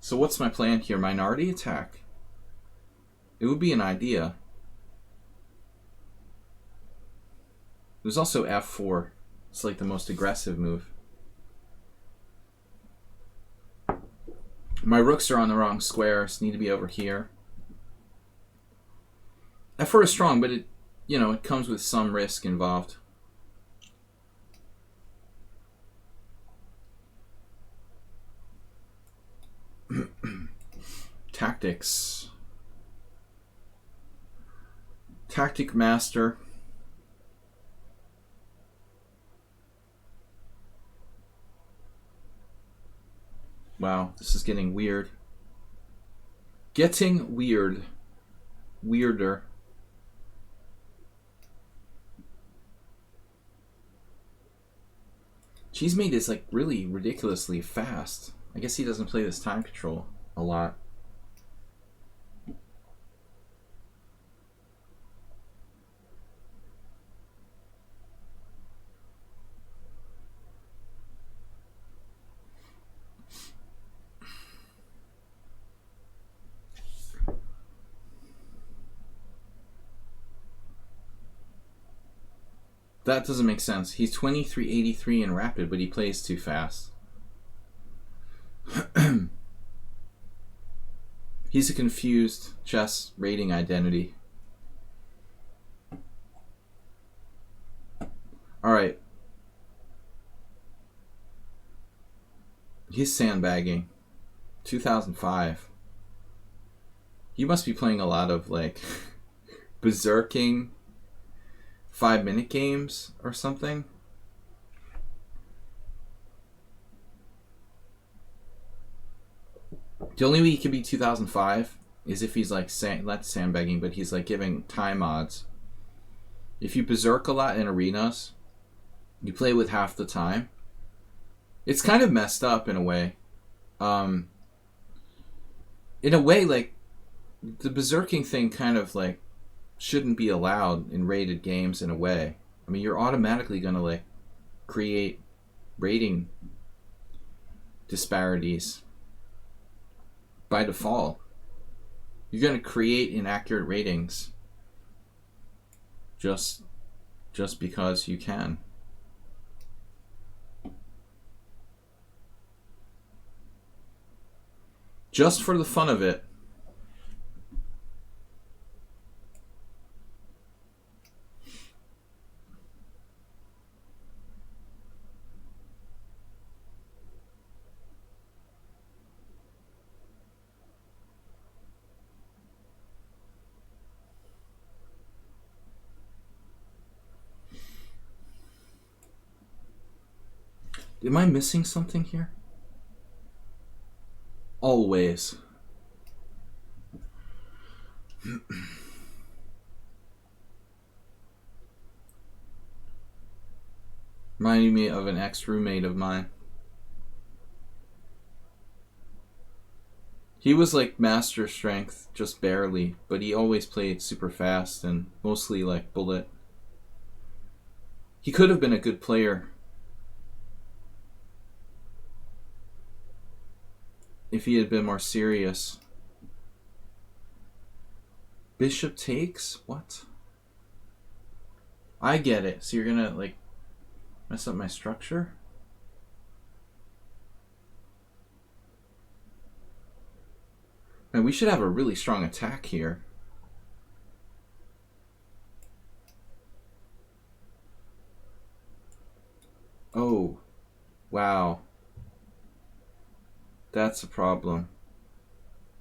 So what's my plan here? Minority attack. It would be an idea. There's also f4. It's like the most aggressive move. My rooks are on the wrong squares. Need to be over here. f4 is strong, but it, you know, it comes with some risk involved. Tactics. Tactic master. Wow, this is getting weird. Getting weird. Weirder. Cheesemate is like really ridiculously fast. I guess he doesn't play this time control a lot. That doesn't make sense. He's 2383 in rapid, but he plays too fast. He's a confused chess rating identity. Alright. He's sandbagging. 2005. You must be playing a lot of, like, berserking 5-minute games or something. The only way he could be 2005 is if he's like not sandbagging, but he's like giving time odds. If you berserk a lot in arenas, you play with half the time. It's kind of messed up in a way. In a way, like, the berserking thing kind of like shouldn't be allowed in rated games in a way. I mean, you're automatically going to like create rating disparities by default. You're going to create inaccurate ratings just because you can. Just for the fun of it. Am I missing something here? Always. Reminding me of an ex-roommate of mine. He was like master strength, just barely, but he always played super fast and mostly like bullet. He could have been a good player if he had been more serious. Bishop takes? What? I get it. So you're gonna like mess up my structure? Man, we should have a really strong attack here. Oh, wow. That's a problem.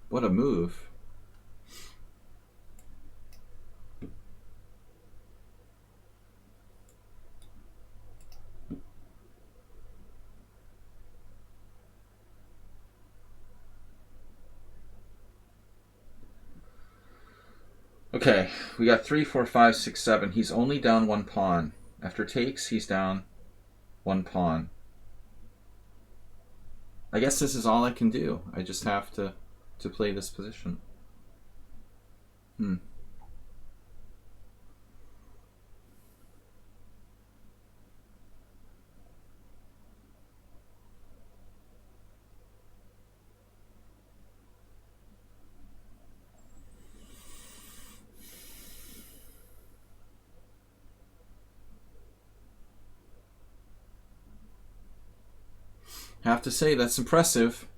What a move. Okay, we got 3, 4, 5, 6, 7. He's only down 1 pawn. After takes, he's down 1 pawn. I guess this is all I can do. I just have to play this position. Have to say, that's impressive.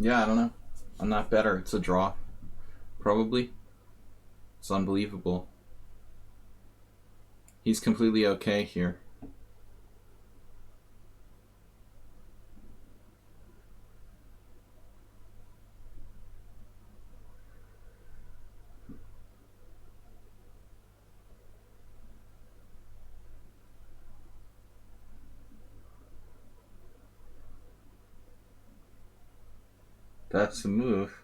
Yeah, I don't know. I'm not better. It's a draw. Probably. It's unbelievable. He's completely okay here. That's the move.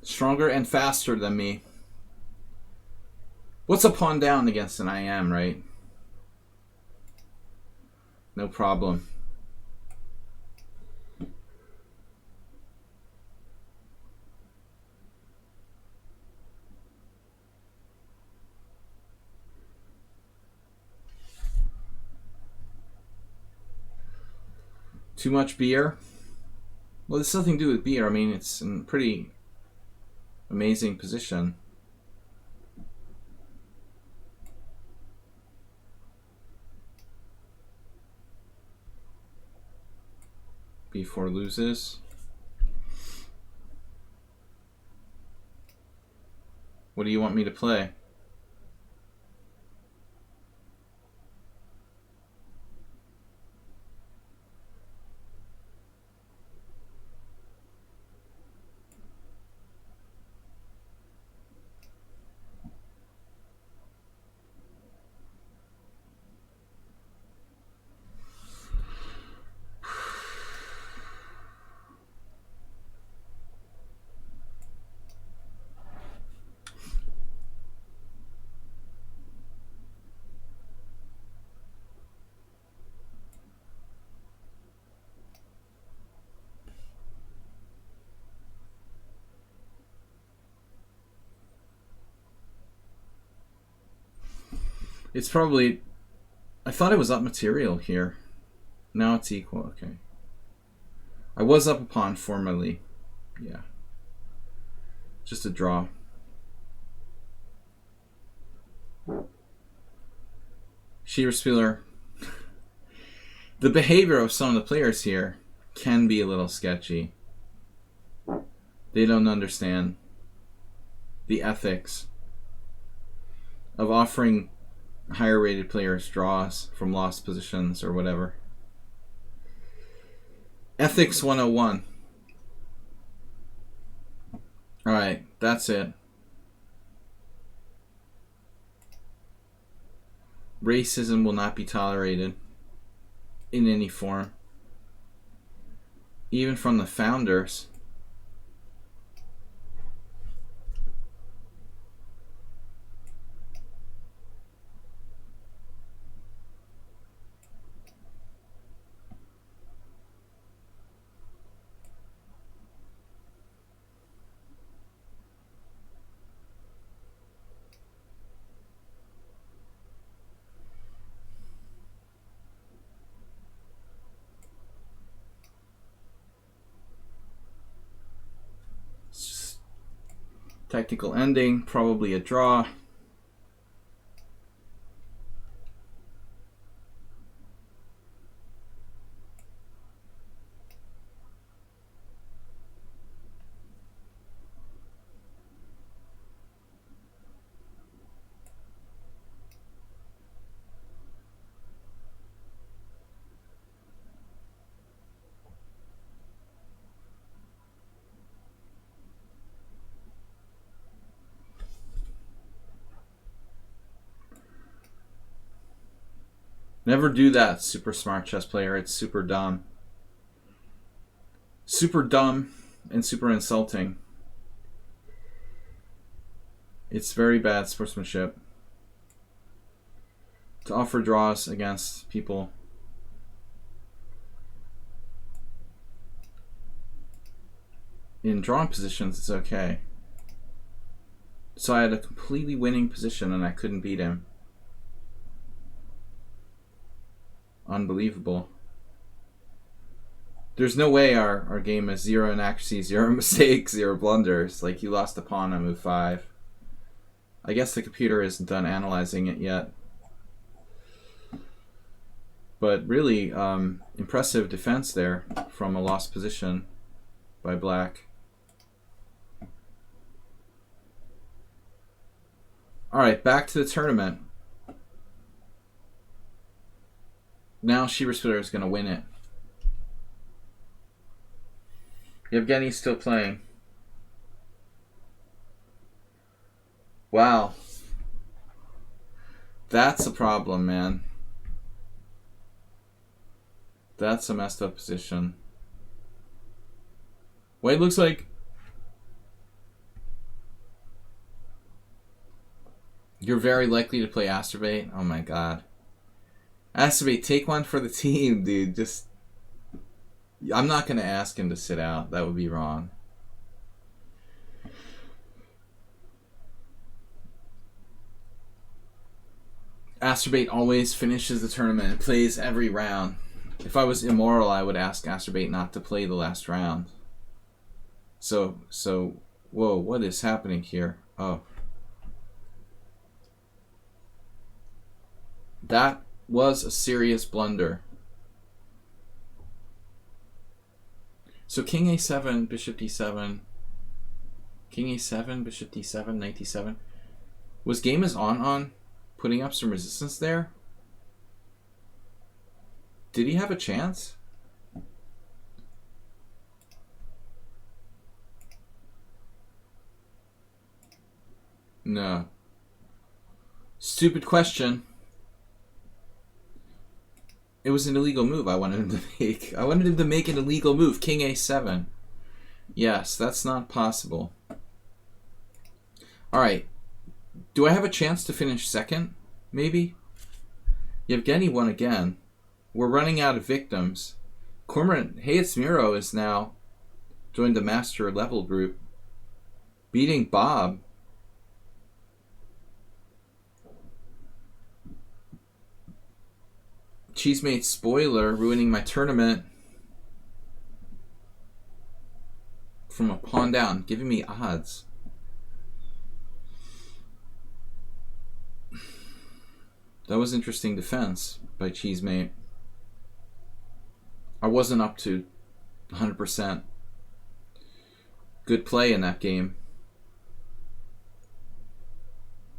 Stronger and faster than me. What's a pawn down against an IM, right? No problem. Too much beer? Well, there's nothing to do with beer. I mean, it's in a pretty amazing position. B4 loses. What do you want me to play? It's probably... I thought it was up material here. Now it's equal, okay. I was up a pawn formerly. Yeah. Just a draw. Schieberspieler. The behavior of some of the players here can be a little sketchy. They don't understand the ethics of offering higher rated players draws from lost positions or whatever. Ethics 101. Alright, that's it. Racism will not be tolerated in any form. Even from the founders. Technical ending, probably a draw. Never do that, super smart chess player. It's super dumb. Super dumb and super insulting. It's very bad sportsmanship to offer draws against people. In drawing positions, it's okay. So I had a completely winning position and I couldn't beat him. Unbelievable. There's no way our game is 0 inaccuracy, 0 mistakes, 0 blunders. Like, you lost a pawn on move 5. I guess the computer isn't done analyzing it yet. But really, impressive defense there from a lost position by Black. Alright, back to the tournament. Now Shieber Splitter is going to win it. Yevgeny's still playing. Wow. That's a problem, man. That's a messed up position. White looks like... You're very likely to play Astrobate? Oh my god. Astrobate, take one for the team, dude. Just... I'm not going to ask him to sit out. That would be wrong. Astrobate always finishes the tournament and plays every round. If I was immoral, I would ask Astrobate not to play the last round. So, whoa, what is happening here? Oh. That was a serious blunder. So King A7, Bishop D7, King A7, Bishop D7, Knight D7. Was game is on putting up some resistance there? Did he have a chance? No. Stupid question. It was an illegal move I wanted him to make. I wanted him to make an illegal move. King A7. Yes, that's not possible. Alright. Do I have a chance to finish second? Maybe? Yevgeny won again. We're running out of victims. Cormorant Hayetsmiro is now joined the master level group. Beating Bob. Cheesemate spoiler ruining my tournament from a pawn down, giving me odds. That was interesting defense by Cheesemate. I wasn't up to 100%. Good play in that game.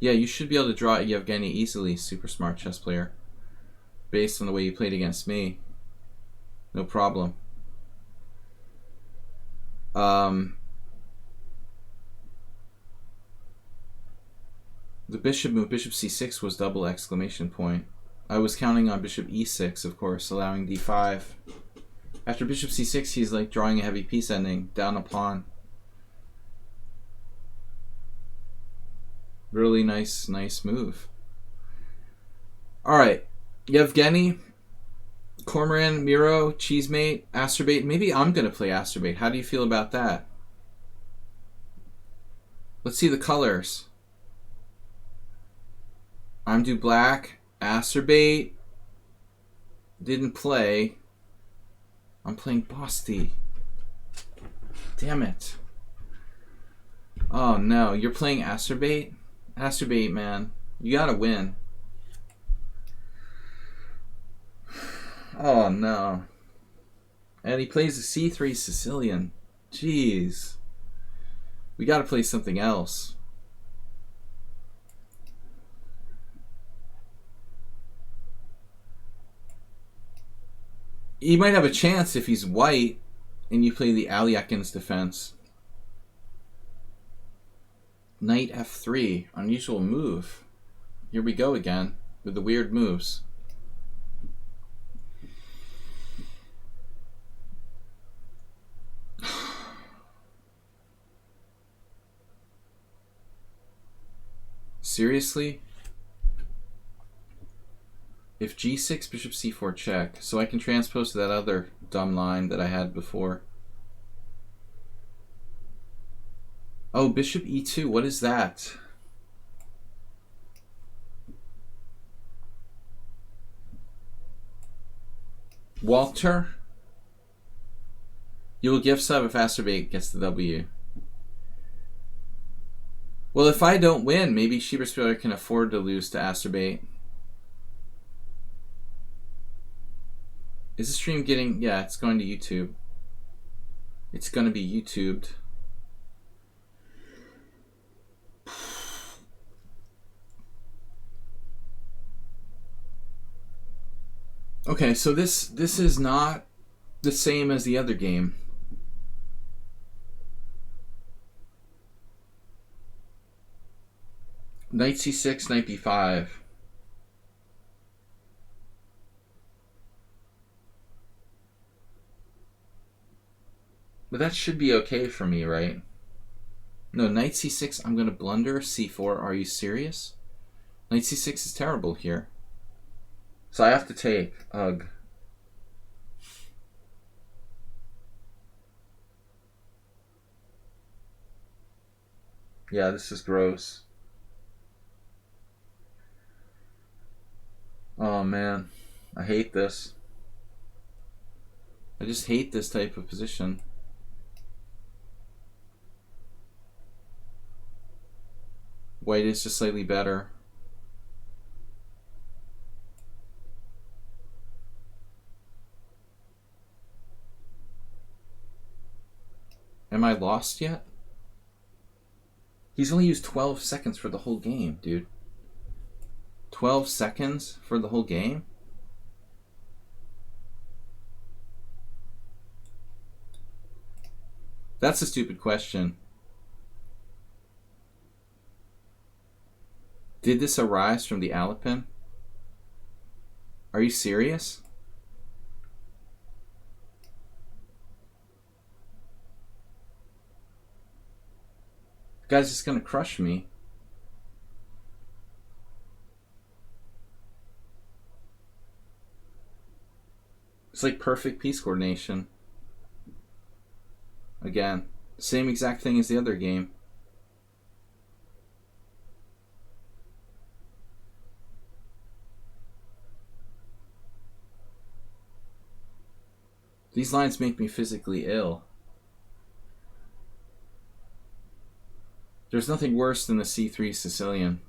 Yeah, you should be able to draw Yevgeny easily, super smart chess player. Based on the way you played against me. No problem. The bishop move, bishop c6 was double exclamation point. I was counting on bishop e6, of course, allowing d5. After bishop c6, he's like drawing a heavy piece ending, down a pawn. Really nice move. Alright. Yevgeny, Cormoran, Miro, Cheesemate, Astrobate. Maybe I'm going to play Astrobate. How do you feel about that? Let's see the colors. I'm do black. Astrobate didn't play. I'm playing Bosti. Damn it. Oh no, you're playing Astrobate? Astrobate, man. You gotta win. Oh no. And he plays a c3 Sicilian. Jeez. We gotta play something else. He might have a chance if he's white and you play the Aliakin's defense. Knight f3. Unusual move. Here we go again with the weird moves. Seriously? If g6, bishop c4 check, so I can transpose to that other dumb line that I had before. Oh, bishop e2, what is that? Walter? You will gift sub if Asterbait gets the W. Well, if I don't win, maybe Schieberspieler can afford to lose to Asterbait. Is the stream getting... Yeah, it's going to YouTube. It's going to be YouTubed. Okay, so this is not the same as the other game. Knight c6, knight b5. But that should be okay for me, right? No, knight c6, I'm going to blunder. c4, are you serious? Knight c6 is terrible here. So I have to take. Ugh. Yeah, this is gross. Oh man, I hate this. I just hate this type of position. White is just slightly better. Am I lost yet? He's only used 12 seconds for the whole game, dude. 12 seconds for the whole game? That's a stupid question. Did this arise from the Alipin? Are you serious? The guy's just gonna crush me. It's like perfect piece coordination. Again, same exact thing as the other game. These lines make me physically ill. There's nothing worse than the c3 Sicilian.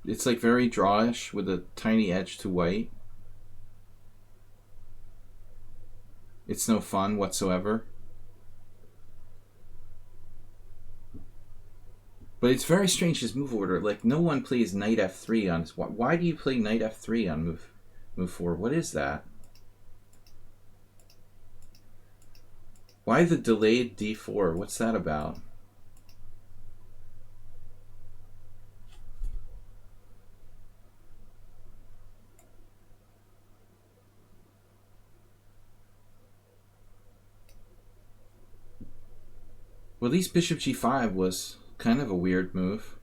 It's like very drawish with a tiny edge to white. It's no fun whatsoever. But it's very strange, his move order. Like, no one plays knight f3 on his... Why do you play knight f3 on move 4? What is that? Why the delayed d4? What's that about? Well, at least bishop g5 was kind of a weird move.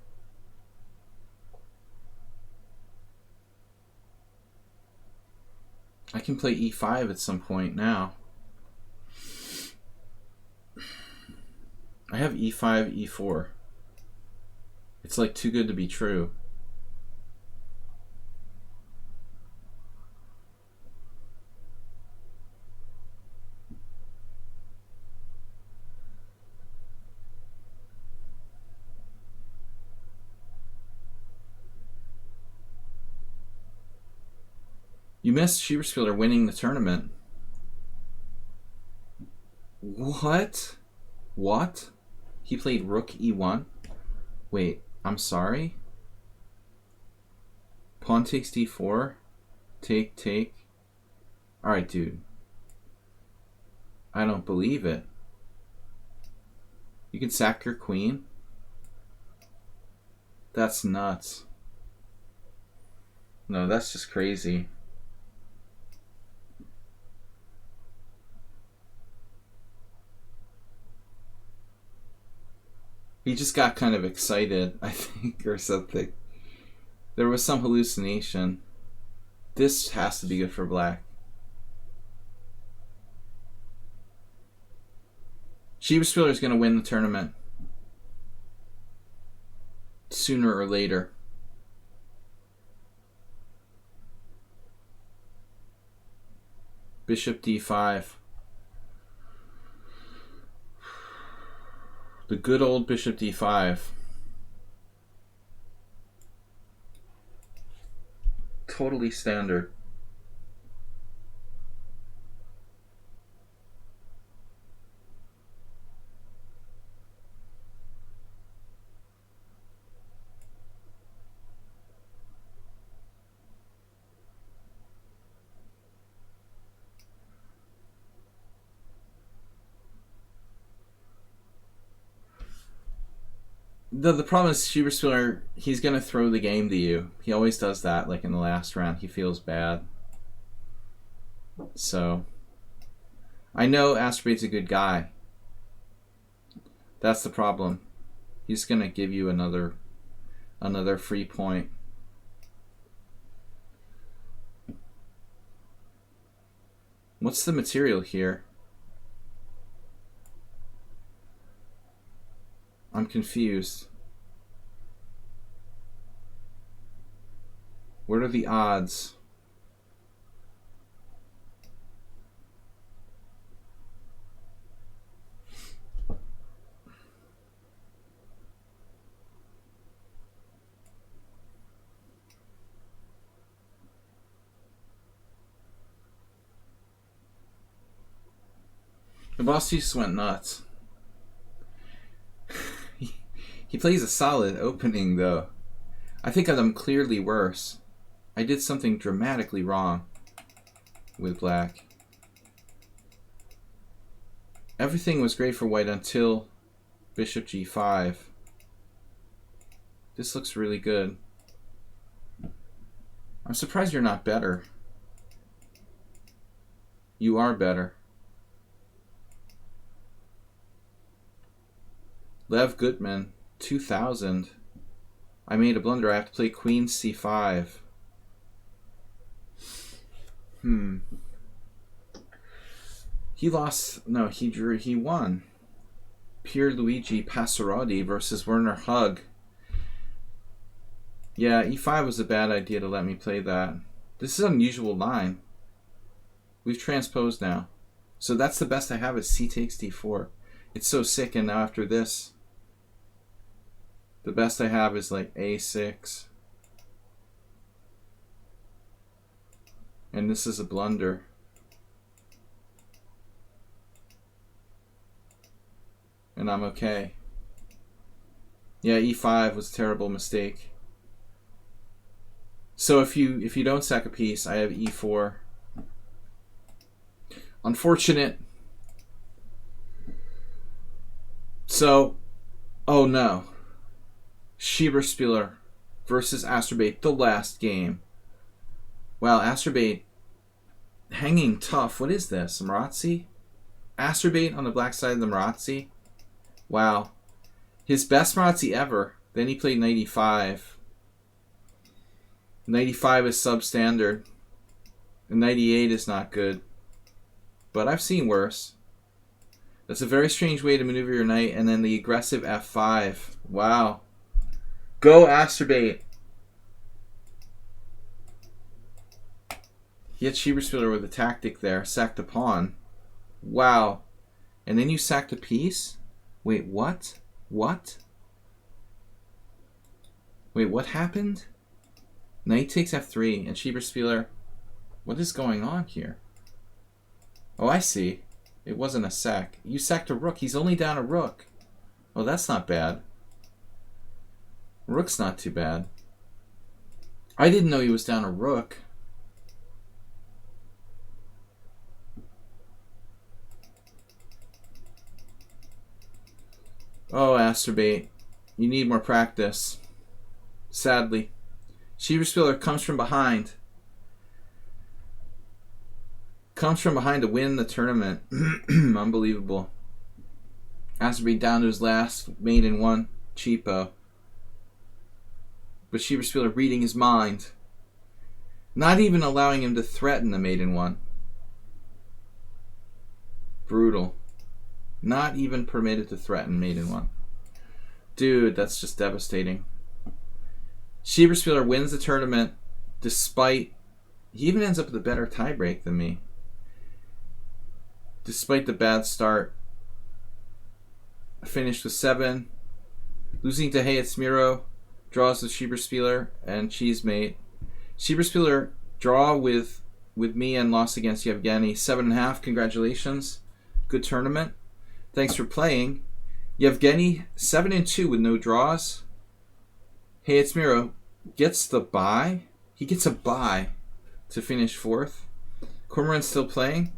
I can play e5 at some point now. I have e5, e4. It's like too good to be true. You missed Schieberspieler winning the tournament. What? What? He played rook e1? Wait, I'm sorry? Pawn takes d4? Take, take. Alright, dude. I don't believe it. You can sack your queen? That's nuts. No, that's just crazy. He just got kind of excited, I think, or something. There was some hallucination. This has to be good for black. Schieberspieler is going to win the tournament. Sooner or later. Bishop d5. The good old bishop d5. Totally standard. The problem is Schieberspieler, he's going to throw the game to you. He always does that, like in the last round. He feels bad. So, I know Astrobate's a good guy. That's the problem. He's going to give you another free point. What's the material here? I'm confused. What are the odds? The boss just went nuts. He plays a solid opening, though. I think I'm clearly worse. I did something dramatically wrong with black. Everything was great for white until bishop g5. This looks really good. I'm surprised you're not better. You are better. Lev Gutman, 2000. I made a blunder. I have to play queen c5. He lost. No, he drew. He won. Pierluigi Passarotti versus Werner Hug. Yeah, e5 was a bad idea to let me play that. This is an unusual line. We've transposed now. So that's the best I have is c takes d4. It's so sick, and now after this, the best I have is like a6. And this is a blunder. And I'm okay. Yeah, e5 was a terrible mistake. So if you don't sack a piece, I have e4. Unfortunate. So, oh no. Schieberspieler versus Astrobate, the last game. Wow, Astrobate hanging tough. What is this? Marazzi? Astrobate on the black side of the Marazzi? Wow. His best Marazzi ever. Then he played 95. 95 is substandard. And 98 is not good. But I've seen worse. That's a very strange way to maneuver your knight. And then the aggressive f5. Wow. Go Astrobate. He had Schieberspieler with a tactic there. Sacked a pawn. Wow. And then you sacked a piece? Wait, what? What? Wait, what happened? Knight takes f3 and Schieberspieler. What is going on here? Oh, I see. It wasn't a sack. You sacked a rook. He's only down a rook. Well, that's not bad. Rook's not too bad. I didn't know he was down a rook. Oh, Astrobate. You need more practice. Sadly. Schieberspieler comes from behind. Comes from behind to win the tournament. Unbelievable. Asterby down to his last mate in one. Cheapo. But Schieberspieler reading his mind. Not even allowing him to threaten the mate in one. Brutal. Not even permitted to threaten mate in one. Dude, that's just devastating. Schieberspieler wins the tournament despite... He even ends up with a better tiebreak than me. Despite the bad start. Finished with 7. Losing to Hayat-Smiro. Draws with Schieberspieler and Cheesemate. Schieberspieler draw with me and lost against Yevgeny. 7.5. Congratulations. Good tournament. Thanks for playing. Yevgeny 7-2 with no draws. Hayat-Smiro gets the bye. He gets a bye to finish 4th. Cormoran's still playing.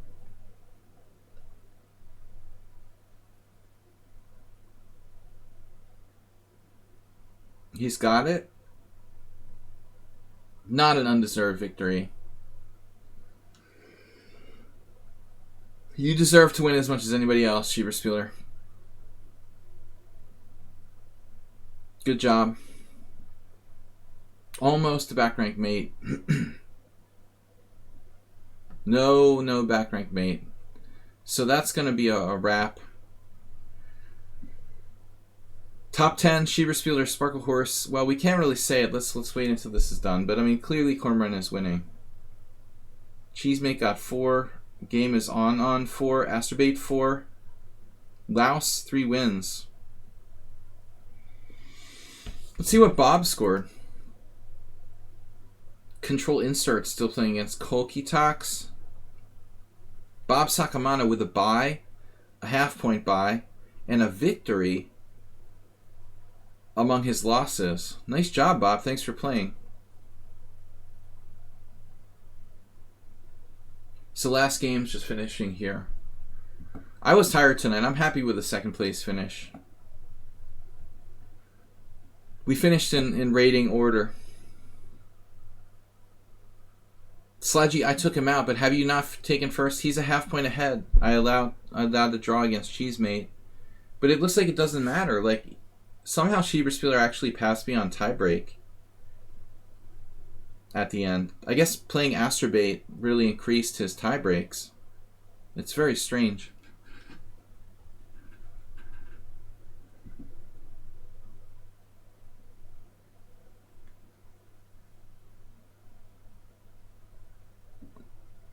He's got it. Not an undeserved victory. You deserve to win as much as anybody else, Schieberspieler. Good job. Almost a back rank mate. No back rank mate. So that's going to be a wrap. Top 10, Schieberspieler, Sparkle Horse. Well, we can't really say it. Let's wait until this is done. But, I mean, clearly Cormoran is winning. Cheesemate got 4. Game is on 4. Asterbate 4. Laos, 3 wins. Let's see what Bob scored. Control Insert still playing against Kolkitox. Bob Sakamana with a bye, a half-point bye, and a victory among his losses. Nice job, Bob. Thanks for playing. So last game's just finishing here. I was tired tonight. I'm happy with the second place finish. We finished in rating order. Sladgie, I took him out, but have you not taken first? He's a half-point ahead. I allowed to draw against Cheesemate. But it looks like it doesn't matter. Like, somehow Schieberspieler actually passed me on tiebreak at the end. I guess playing Asterbate really increased his tiebreaks. It's very strange.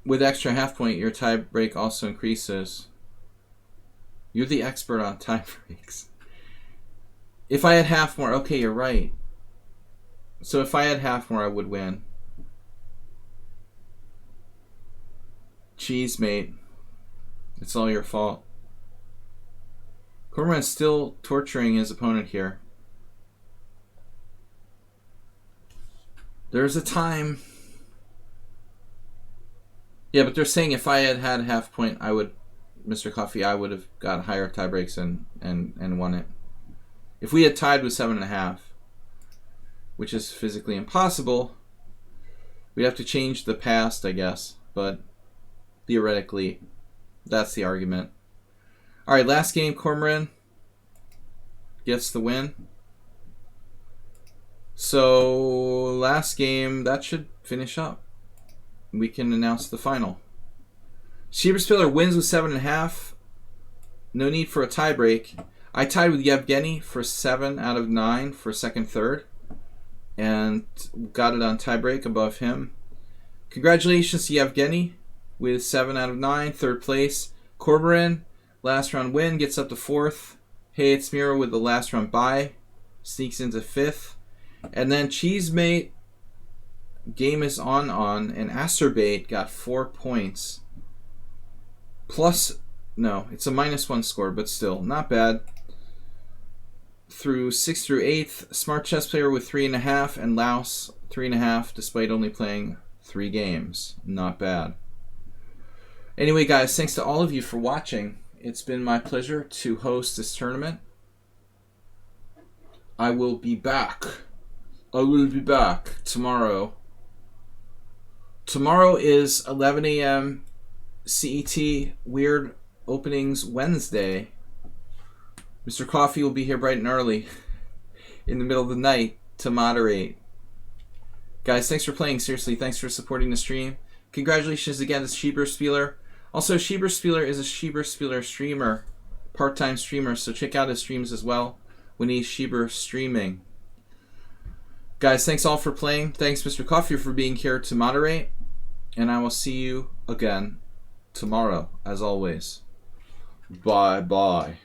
With extra half point, your tiebreak also increases. You're the expert on tiebreaks. If I had half more, okay, you're right. So if I had half more, I would win. Cheesemate. It's all your fault. Cormoran's still torturing his opponent here. There's a time. Yeah, but they're saying if I had had half point, I would, Mr. Coffee, I would have got higher tiebreaks and won it. If we had tied with 7.5, which is physically impossible, we'd have to change the past, I guess. But theoretically, that's the argument. All right, last game, Cormoran gets the win. So last game, that should finish up. We can announce the final. Schieberspieler wins with 7.5. No need for a tiebreak. I tied with Yevgeny for 7 out of 9 for second, third, and got it on tiebreak above him. Congratulations to Yevgeny with 7 out of 9, third place. Cormoran, last round win, gets up to 4th. Hayat-Smiro with the last round bye, sneaks into 5th. And then Cheesemate, game is on, and Asterbate got 4 points. Plus, no, it's a -1 score, but still, not bad. Through 6th through 8th, Smart Chess Player with 3.5, and Laos 3.5, despite only playing 3 games. Not bad. Anyway, guys, thanks to all of you for watching. It's been my pleasure to host this tournament. I will be back. Tomorrow. Tomorrow is 11 a.m. CET, Weird Openings Wednesday. Mr. Coffee will be here bright and early in the middle of the night to moderate. Guys, thanks for playing. Seriously, thanks for supporting the stream. Congratulations again to Schieberspieler. Also, Schieberspieler is a Schieberspieler streamer, part-time streamer, so check out his streams as well when he's Schieber streaming. Guys, thanks all for playing. Thanks, Mr. Coffee, for being here to moderate. And I will see you again tomorrow, as always. Bye-bye.